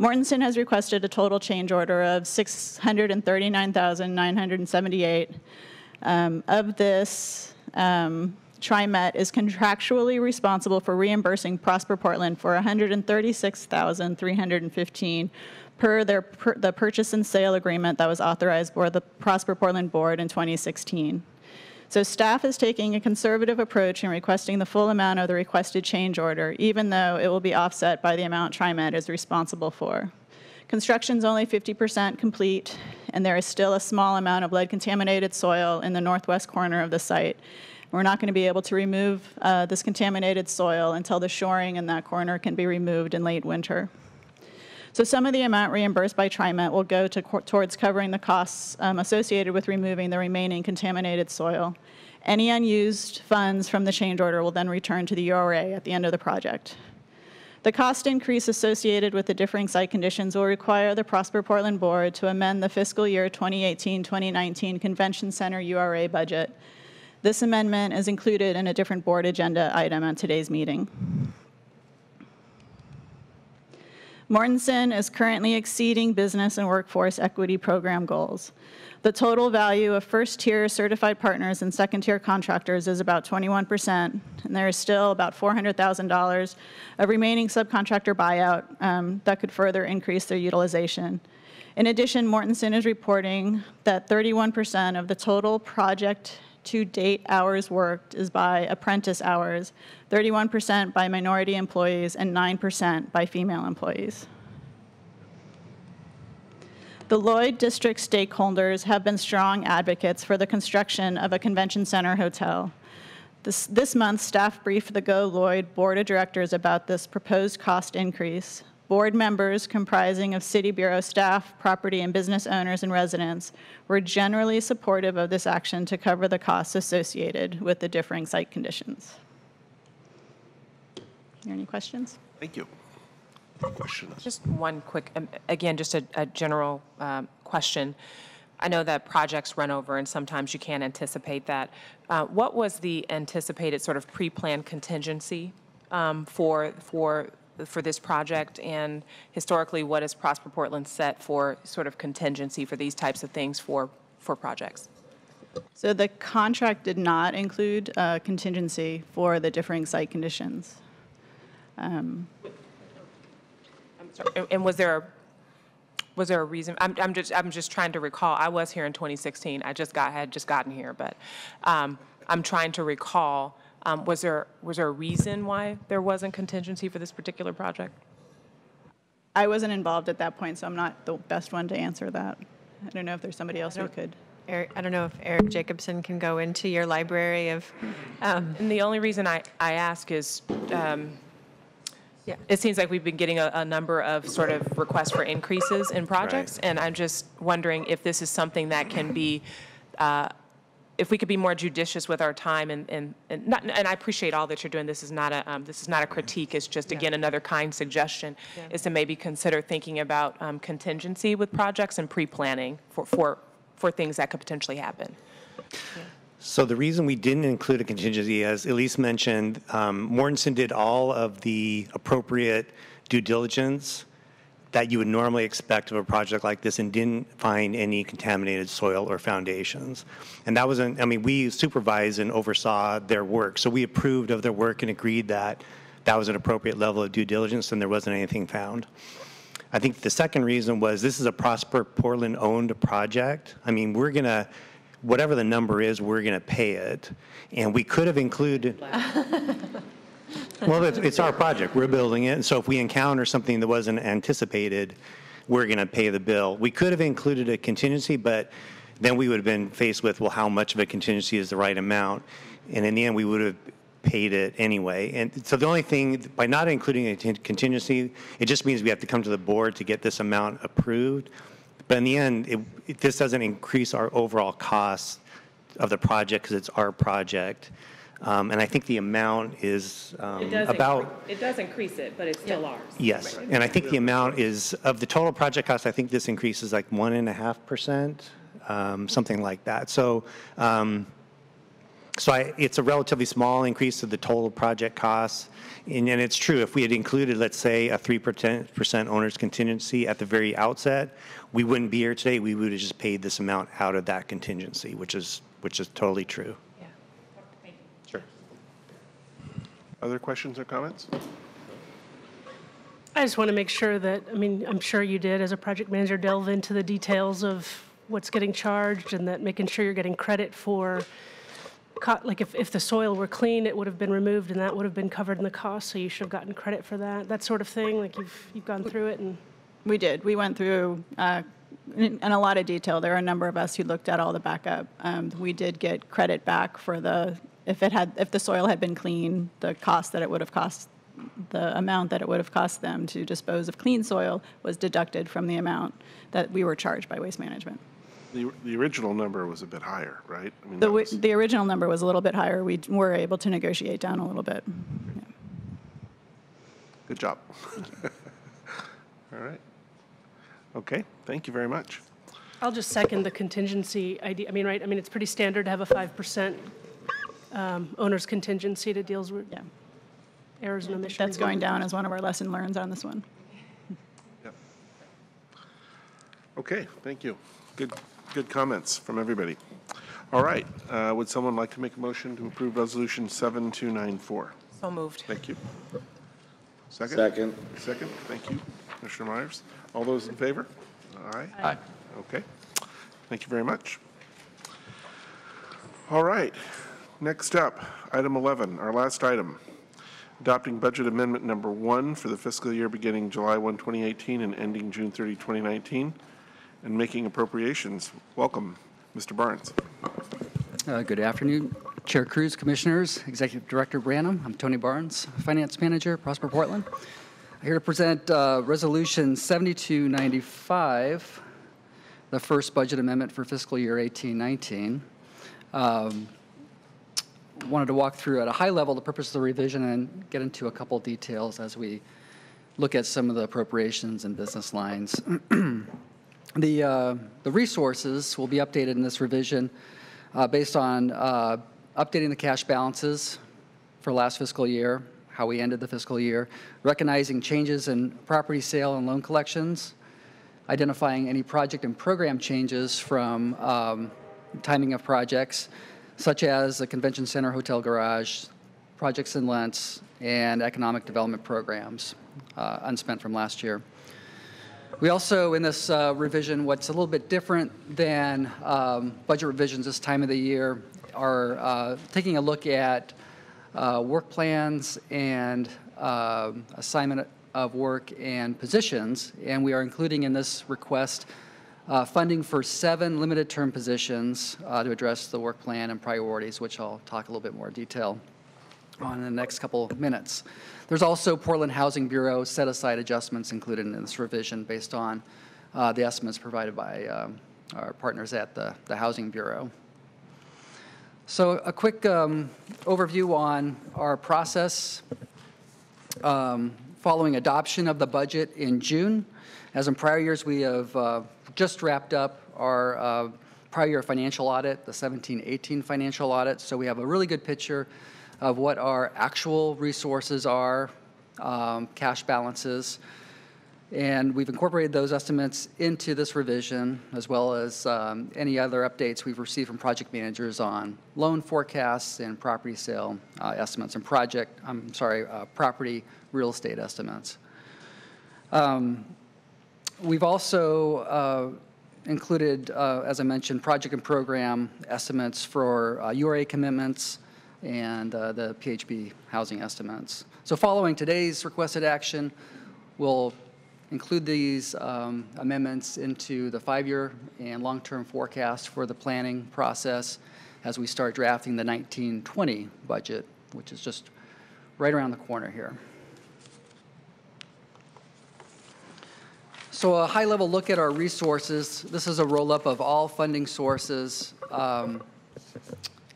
Mortensen has requested a total change order of $639,978. Of this, TriMet is contractually responsible for reimbursing Prosper Portland for $136,315 per the purchase and sale agreement that was authorized by the Prosper Portland Board in 2016. So staff is taking a conservative approach in requesting the full amount of the requested change order, even though it will be offset by the amount TriMet is responsible for. Construction's only 50% complete, and there is still a small amount of lead-contaminated soil in the northwest corner of the site. We're not going to be able to remove this contaminated soil until the shoring in that corner can be removed in late winter. So some of the amount reimbursed by TriMet will go towards covering the costs associated with removing the remaining contaminated soil. Any unused funds from the change order will then return to the URA at the end of the project. The cost increase associated with the differing site conditions will require the Prosper Portland Board to amend the fiscal year 2018-2019 Convention Center URA budget. This amendment is included in a different board agenda item at today's meeting. Mortensen is currently exceeding business and workforce equity program goals. The total value of first-tier certified partners and second-tier contractors is about 21%, and there is still about $400,000 of remaining subcontractor buyout that could further increase their utilization. In addition, Mortensen is reporting that 31% of the total project to date hours worked is by apprentice hours, 31% by minority employees, and 9% by female employees. The Lloyd District stakeholders have been strong advocates for the construction of a convention center hotel. This month, staff briefed the Go Lloyd Board of Directors about this proposed cost increase. Board members comprising of City Bureau staff, property and business owners, and residents were generally supportive of this action to cover the costs associated with the differing site conditions. Are there any questions? Thank you. Questions? Just one quick, again, just a general question. I know that projects run over and sometimes you can't anticipate that. What was the anticipated sort of pre-planned contingency for this project, and historically, what has Prosper Portland set for sort of contingency for these types of things for projects? So the contract did not include contingency for the differing site conditions. I'm sorry, and was there a reason? I'm just trying to recall. I was here in 2016. I had just gotten here, but I'm trying to recall. Was there a reason why there wasn't contingency for this particular project? I wasn't involved at that point, so I'm not the best one to answer that. I don't know if there's somebody else who could. Eric, I don't know if Eric Jacobson can go into your library of. And the only reason I ask is, it seems like we've been getting a number of sort of requests for increases in projects, and I'm just wondering if this is something that can be. If we could be more judicious with our time, and I appreciate all that you're doing. This is not a critique. It's just again another kind suggestion, is to maybe consider thinking about contingency with projects and pre-planning for things that could potentially happen. So the reason we didn't include a contingency, as Elise mentioned, Mortensen did all of the appropriate due diligence that you would normally expect of a project like this and didn't find any contaminated soil or foundations. And that wasn't, I mean, we supervised and oversaw their work. So we approved of their work and agreed that that was an appropriate level of due diligence and there wasn't anything found. I think the second reason was this is a Prosper Portland owned project. I mean, we're gonna, whatever the number is, we're gonna pay it. And we could have included, well, it's our project. We're building it. And so if we encounter something that wasn't anticipated, we're going to pay the bill. We could have included a contingency, but then we would have been faced with, well, how much of a contingency is the right amount? And in the end, we would have paid it anyway. And so the only thing, by not including a contingency, it just means we have to come to the board to get this amount approved. But in the end, this doesn't increase our overall cost of the project because it's our project. And I think the amount is It does increase it, but it's still ours. Yes, and I think the amount is, of the total project cost, I think this increase is like 1.5%, something like that. So, it's a relatively small increase to the total project costs. And it's true, if we had included, let's say, a 3% owner's contingency at the very outset, we wouldn't be here today. We would have just paid this amount out of that contingency, which is totally true. Sure. Other questions or comments? I just want to make sure that, I mean, I'm sure you did as a project manager delve into the details of what's getting charged and that making sure you're getting credit for, like if the soil were clean, it would have been removed and that would have been covered in the cost, so you should have gotten credit for that sort of thing, like you've gone through it and. We did. We went through in a lot of detail. There are a number of us who looked at all the backup. We did get credit back for if the soil had been clean, the cost that it would have cost, the amount that it would have cost them to dispose of clean soil was deducted from the amount that we were charged by Waste Management. The original number was a bit higher, right? I mean, The original number was a little bit higher. We were able to negotiate down a little bit. Yeah. Good job. All right. Okay, thank you very much. I'll just second the contingency idea. I mean, right, I mean, it's pretty standard to have a 5% owner's contingency to deals with errors and omissions. That's going down as one of our lesson learns on this one. Yep. Okay, thank you. Good comments from everybody. All right, would someone like to make a motion to approve Resolution 7294? So moved. Thank you. Second? Second, thank you. Commissioner Myers. All those in favor? Aye. Aye. Okay. Thank you very much. All right. Next up, item 11, our last item. Adopting budget amendment number 1 for the fiscal year beginning July 1, 2018 and ending June 30, 2019, and making appropriations. Welcome, Mr. Barnes. Good afternoon, Chair Cruz, Commissioners, Executive Director Branham. I'm Tony Barnes, Finance Manager, Prosper Portland. I'm here to present Resolution 7295, the first budget amendment for fiscal year 18-19. Wanted to walk through at a high level the purpose of the revision and get into a couple details as we look at some of the appropriations and business lines. The resources will be updated in this revision based on updating the cash balances for last fiscal year, how we ended the fiscal year, recognizing changes in property sale and loan collections, identifying any project and program changes from timing of projects, such as the Convention Center Hotel Garage, projects in Lentz, and economic development programs unspent from last year. We also, in this revision, what's a little bit different than budget revisions this time of the year, are taking a look at work plans and assignment of work and positions, and we are including in this request funding for 7 limited term positions to address the work plan and priorities, which I'll talk a little bit more detail on in the next couple of minutes. There's also Portland Housing Bureau set-aside adjustments included in this revision based on the estimates provided by our partners at the Housing Bureau. So a quick overview on our process following adoption of the budget in June. As in prior years, we have just wrapped up our prior year financial audit, the 17-18 financial audit, so we have a really good picture of what our actual resources are, cash balances, and we've incorporated those estimates into this revision, as well as any other updates we've received from project managers on loan forecasts and property sale estimates and property real estate estimates. We've also included, as I mentioned, project and program estimates for URA commitments and the PHB housing estimates. So following today's requested action, we'll include these amendments into the 5-year and long-term forecast for the planning process as we start drafting the 19-20 budget which is just right around the corner here. So a high-level look at our resources. This is a roll-up of all funding sources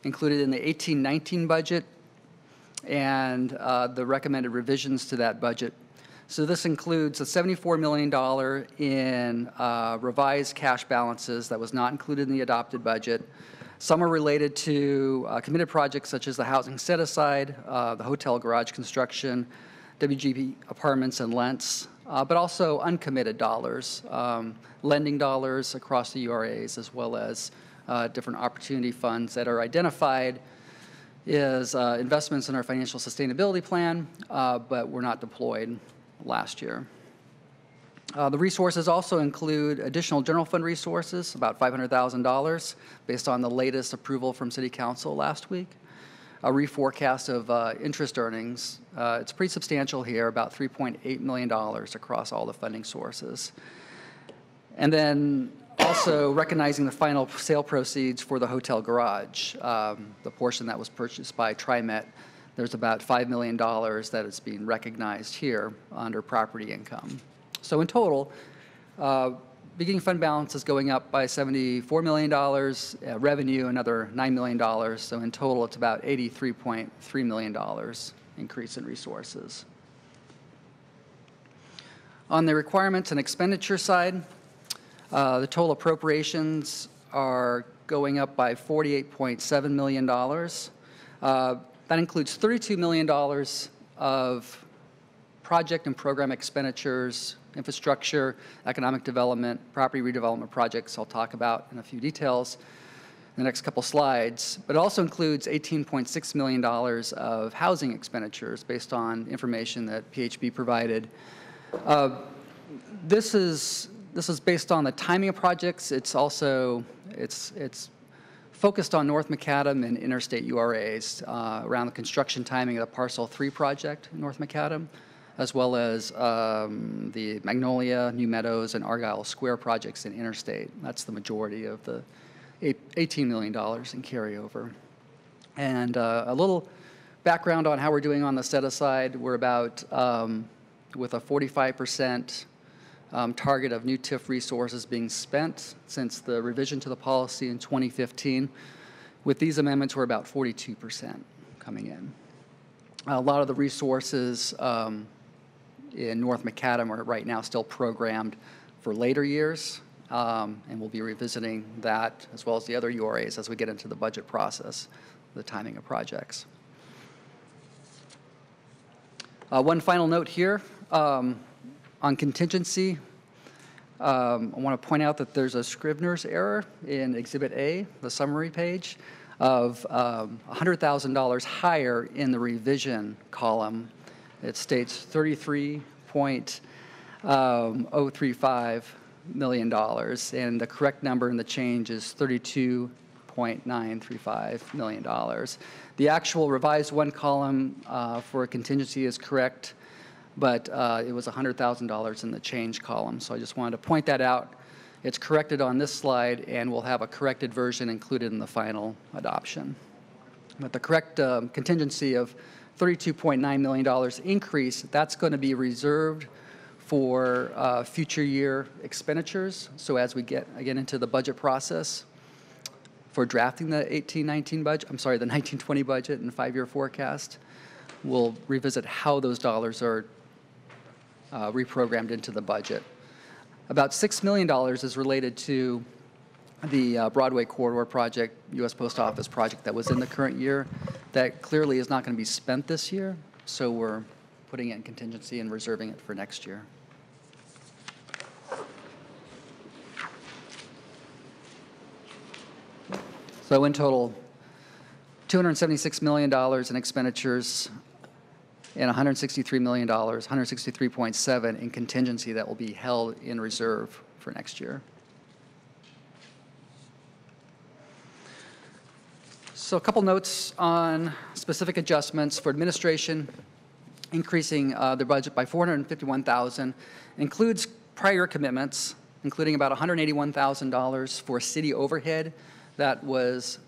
included in the 18-19 budget and the recommended revisions to that budget. So this includes a $74 million in revised cash balances that was not included in the adopted budget. Some are related to committed projects such as the housing set-aside, the hotel garage construction, WGB apartments and Lentz, but also uncommitted dollars, lending dollars across the URAs, as well as different opportunity funds that are identified as investments in our financial sustainability plan, but were not deployed last year. The resources also include additional general fund resources, about $500,000, based on the latest approval from City Council last week. A reforecast of interest earnings. It's pretty substantial here, about $3.8 million across all the funding sources. And then also recognizing the final sale proceeds for the hotel garage, the portion that was purchased by TriMet. There's about $5 million that is being recognized here under property income. So in total, beginning fund balance is going up by $74 million, revenue another $9 million, so in total it's about $83.3 million increase in resources. On the requirements and expenditure side, the total appropriations are going up by $48.7 million. That includes $32 million of project and program expenditures, infrastructure, economic development, property redevelopment projects I'll talk about in a few details in the next couple slides. But it also includes $18.6 million of housing expenditures based on information that PHB provided. This is based on the timing of projects. It's also, it's focused on North Macadam and interstate URAs around the construction timing of the Parcel 3 project in North Macadam, as well as the Magnolia, New Meadows, and Argyle Square projects in interstate. That's the majority of the $18 million in carryover. And a little background on how we're doing on the set-aside. We're about, with a 45% target of new TIF resources being spent since the revision to the policy in 2015. With these amendments, we're about 42% coming in. A lot of the resources in North Macadam are right now still programmed for later years, and we'll be revisiting that as well as the other URAs as we get into the budget process, the timing of projects. One final note here. On contingency, I want to point out that there's a Scrivener's error in Exhibit A, the summary page, of $100,000 higher in the revision column. It states $33.035 million, and the correct number in the change is $32.935 million. The actual revised one column for a contingency is correct, but it was $100,000 in the change column. So I just wanted to point that out. It's corrected on this slide, and we'll have a corrected version included in the final adoption. But the correct contingency of $32.9 million increase, that's going to be reserved for future year expenditures. So as we get again into the budget process for drafting the 18-19 budget, I'm sorry, the 19-20 budget and 5-year forecast, we'll revisit how those dollars are reprogrammed into the budget. About $6 million is related to the Broadway Corridor project, U.S. Post Office project that was in the current year that clearly is not going to be spent this year, so we're putting it in contingency and reserving it for next year. So in total, $276 million in expenditures and $163 million, 163.7 in contingency that will be held in reserve for next year. So a couple notes on specific adjustments for administration, increasing their budget by $451,000, includes prior commitments, including about $181,000 for city overhead that was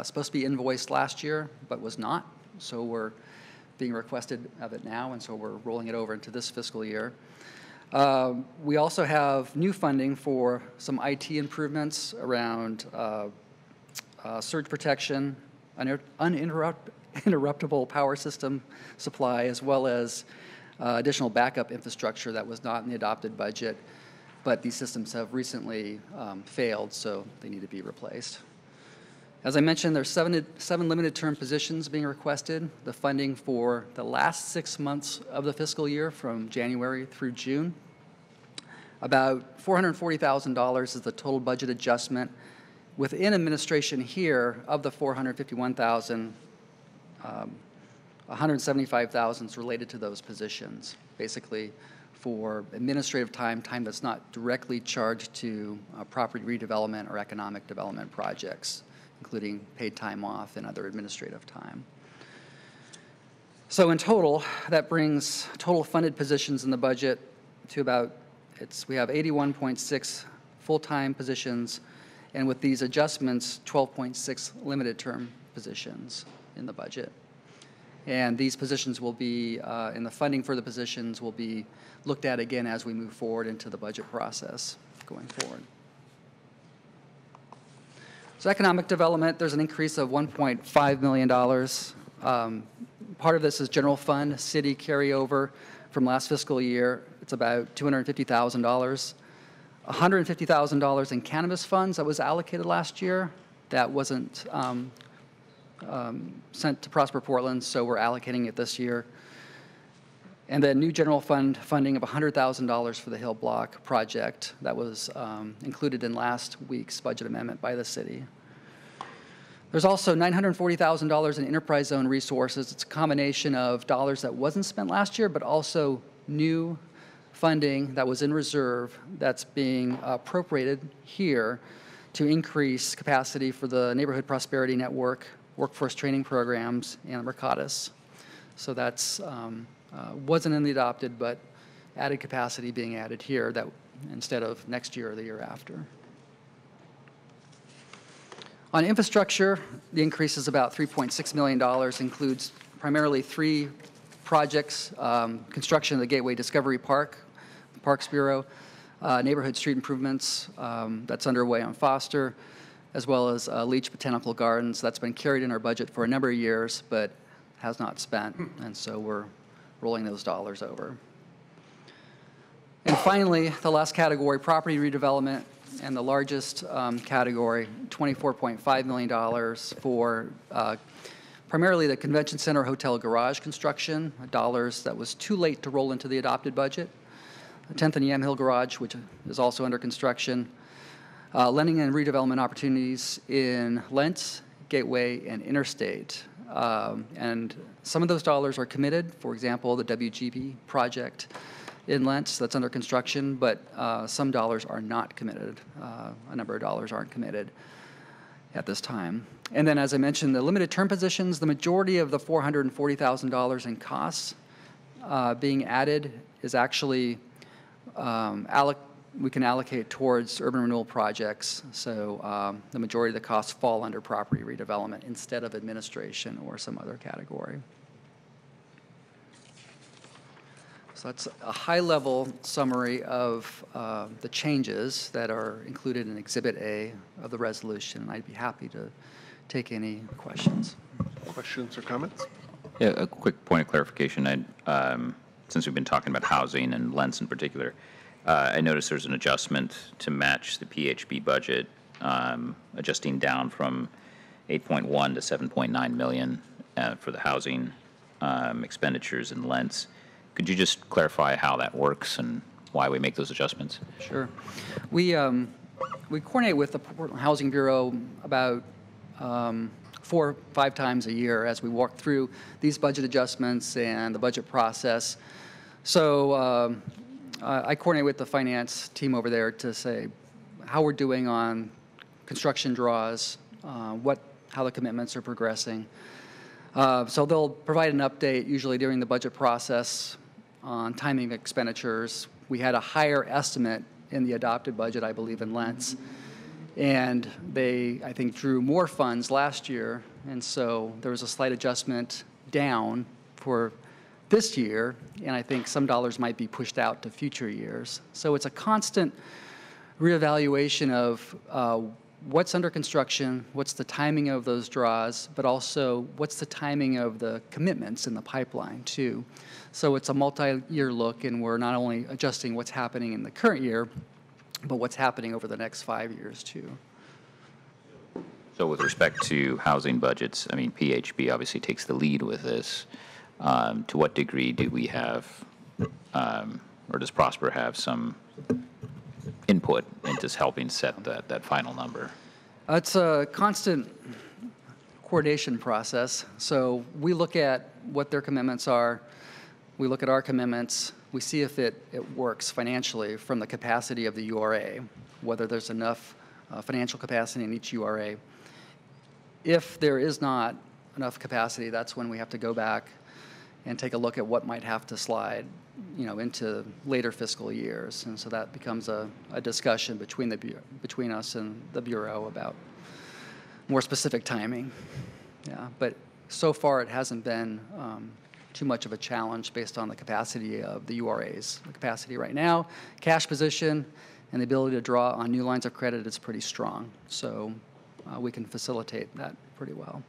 supposed to be invoiced last year, but was not. so we're being requested of it now, and so we're rolling it over into this fiscal year. We also have new funding for some IT improvements around surge protection, uninterruptible power system supply, as well as additional backup infrastructure that was not in the adopted budget, but these systems have recently failed, so they need to be replaced. As I mentioned, there's seven limited term positions being requested. The funding for the last 6 months of the fiscal year from January through June. About $440,000 is the total budget adjustment. Within administration here, of the $451,000, $175,000 is related to those positions, basically for administrative time that's not directly charged to property redevelopment or economic development projects, including paid time off and other administrative time. So in total, that brings total funded positions in the budget to about, we have 81.6 full-time positions, and with these adjustments, 12.6 limited term positions in the budget. And these positions will be, and the funding for the positions will be looked at again as we move forward into the budget process going forward. So economic development, there's an increase of $1.5 million. Part of this is general fund, city carryover from last fiscal year. It's about $250,000. $150,000 in cannabis funds that was allocated last year. That wasn't sent to Prosper Portland, so we're allocating it this year. And then new general fund funding of $100,000 for the Hill Block project that was included in last week's budget amendment by the city. There's also $940,000 in enterprise zone resources. It's a combination of dollars that wasn't spent last year, but also new funding that was in reserve that's being appropriated here to increase capacity for the Neighborhood Prosperity Network, workforce training programs, and Mercatus. So that's wasn't in the adopted, but added capacity being added here that instead of next year or the year after. On infrastructure, the increase is about $3.6 million, includes primarily 3 projects, construction of the Gateway Discovery Park, Parks Bureau, neighborhood street improvements that's underway on Foster, as well as Leach Botanical Gardens. That's been carried in our budget for a number of years, but has not spent, and so we're rolling those dollars over. And finally, the last category, property redevelopment, and the largest category, $24.5 million for primarily the Convention Center Hotel garage construction, dollars that was too late to roll into the adopted budget. The 10th and Yamhill garage, which is also under construction. Lending and redevelopment opportunities in Lentz, Gateway, and Interstate. And some of those dollars are committed. For example, the WGB project in Lentz that's under construction, but some dollars are not committed. A number of dollars aren't committed at this time. And then, as I mentioned, the limited term positions, the majority of the $440,000 in costs being added is actually we can allocate towards urban renewal projects. So the majority of the costs fall under property redevelopment instead of administration or some other category. So that's a high-level summary of the changes that are included in Exhibit A of the resolution, and I'd be happy to take any questions. Questions or comments? Yeah, a quick point of clarification. Since we've been talking about housing and Lentz in particular, I noticed there's an adjustment to match the PHB budget, adjusting down from 8.1 to 7.9 million for the housing expenditures in Lentz. Could you just clarify how that works and why we make those adjustments? Sure. We coordinate with the Portland Housing Bureau about 4 or 5 times a year as we walk through these budget adjustments and the budget process. So I coordinate with the finance team over there to say how we're doing on construction draws, how the commitments are progressing. So they'll provide an update usually during the budget process on timing of expenditures. We had a higher estimate in the adopted budget, I believe, in Lentz. And they, I think, drew more funds last year. And so there was a slight adjustment down for this year, and I think some dollars might be pushed out to future years. So it's a constant reevaluation of what's under construction, what's the timing of those draws, but also what's the timing of the commitments in the pipeline too. So it's a multi-year look, and we're not only adjusting what's happening in the current year, but what's happening over the next 5 years too. So with respect to housing budgets, I mean, PHB obviously takes the lead with this. To what degree do we have, or does Prosper have some input into helping set that final number? It's a constant coordination process. So we look at what their commitments are. We look at our commitments. We see if it works financially from the capacity of the URA, whether there's enough financial capacity in each URA. If there is not enough capacity, that's when we have to go back and take a look at what might have to slide, into later fiscal years. And so that becomes a discussion between us and the Bureau about more specific timing. Yeah, but so far it hasn't been too much of a challenge based on the capacity of the URAs. The capacity right now, cash position, and the ability to draw on new lines of credit is pretty strong. So we can facilitate that pretty well.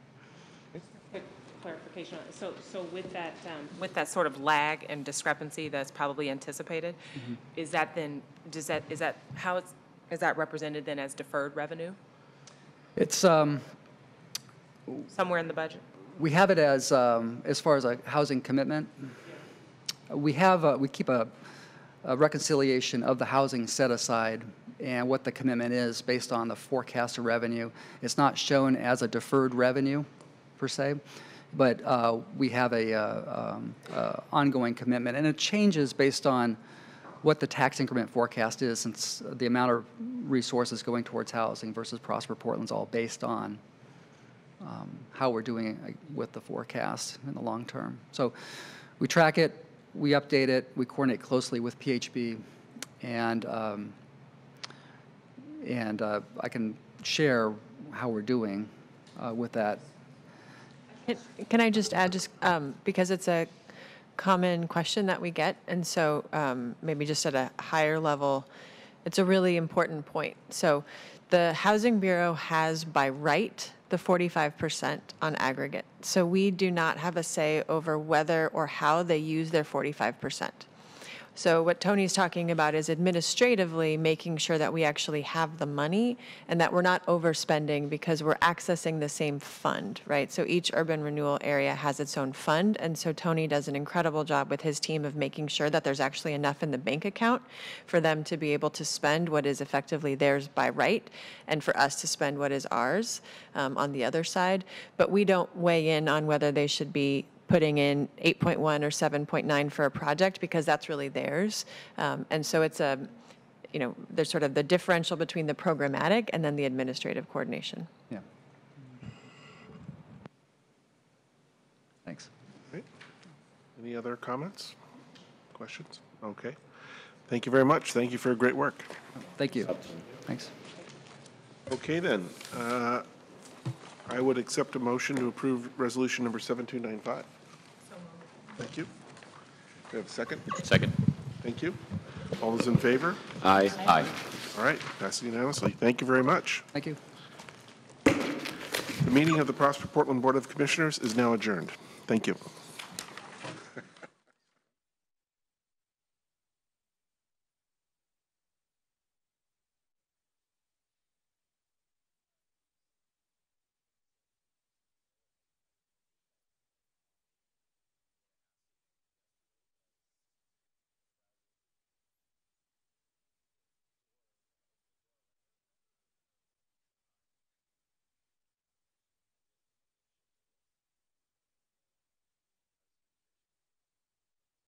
Quick clarification. So with that sort of lag and discrepancy that's probably anticipated, is that then, is that represented then as deferred revenue? It's somewhere in the budget? We have it as far as a housing commitment. We keep a reconciliation of the housing set aside and what the commitment is based on the forecast of revenue. It's not shown as a deferred revenue per se, but we have a ongoing commitment, and it changes based on what the tax increment forecast is, since the amount of resources going towards housing versus Prosper Portland's all based on how we're doing with the forecast in the long term. So we track it, we update it, we coordinate closely with PHB, and I can share how we're doing with that. Can I just add, because it's a common question that we get, and so maybe just at a higher level, it's a really important point. So the Housing Bureau has by right the 45% on aggregate. So we do not have a say over whether or how they use their 45%. So what Tony's talking about is administratively making sure that we actually have the money and that we're not overspending because we're accessing the same fund, right? So each urban renewal area has its own fund, and so Tony does an incredible job with his team of making sure that there's actually enough in the bank account for them to be able to spend what is effectively theirs by right and for us to spend what is ours on the other side. But we don't weigh in on whether they should be putting in 8.1 or 7.9 for a project because that's really theirs. And so it's there's sort of the differential between the programmatic and then the administrative coordination. Yeah. Thanks. Great. Any other comments, questions? Okay. Thank you very much. Thank you for your great work. Thank you. Thanks. Okay then. I would accept a motion to approve resolution number 7295. Thank you. Do we have a second? Second. Thank you. All those in favor? Aye. Aye. All right, passed unanimously. Thank you very much. Thank you. The meeting of the Prosper Portland Board of Commissioners is now adjourned. Thank you.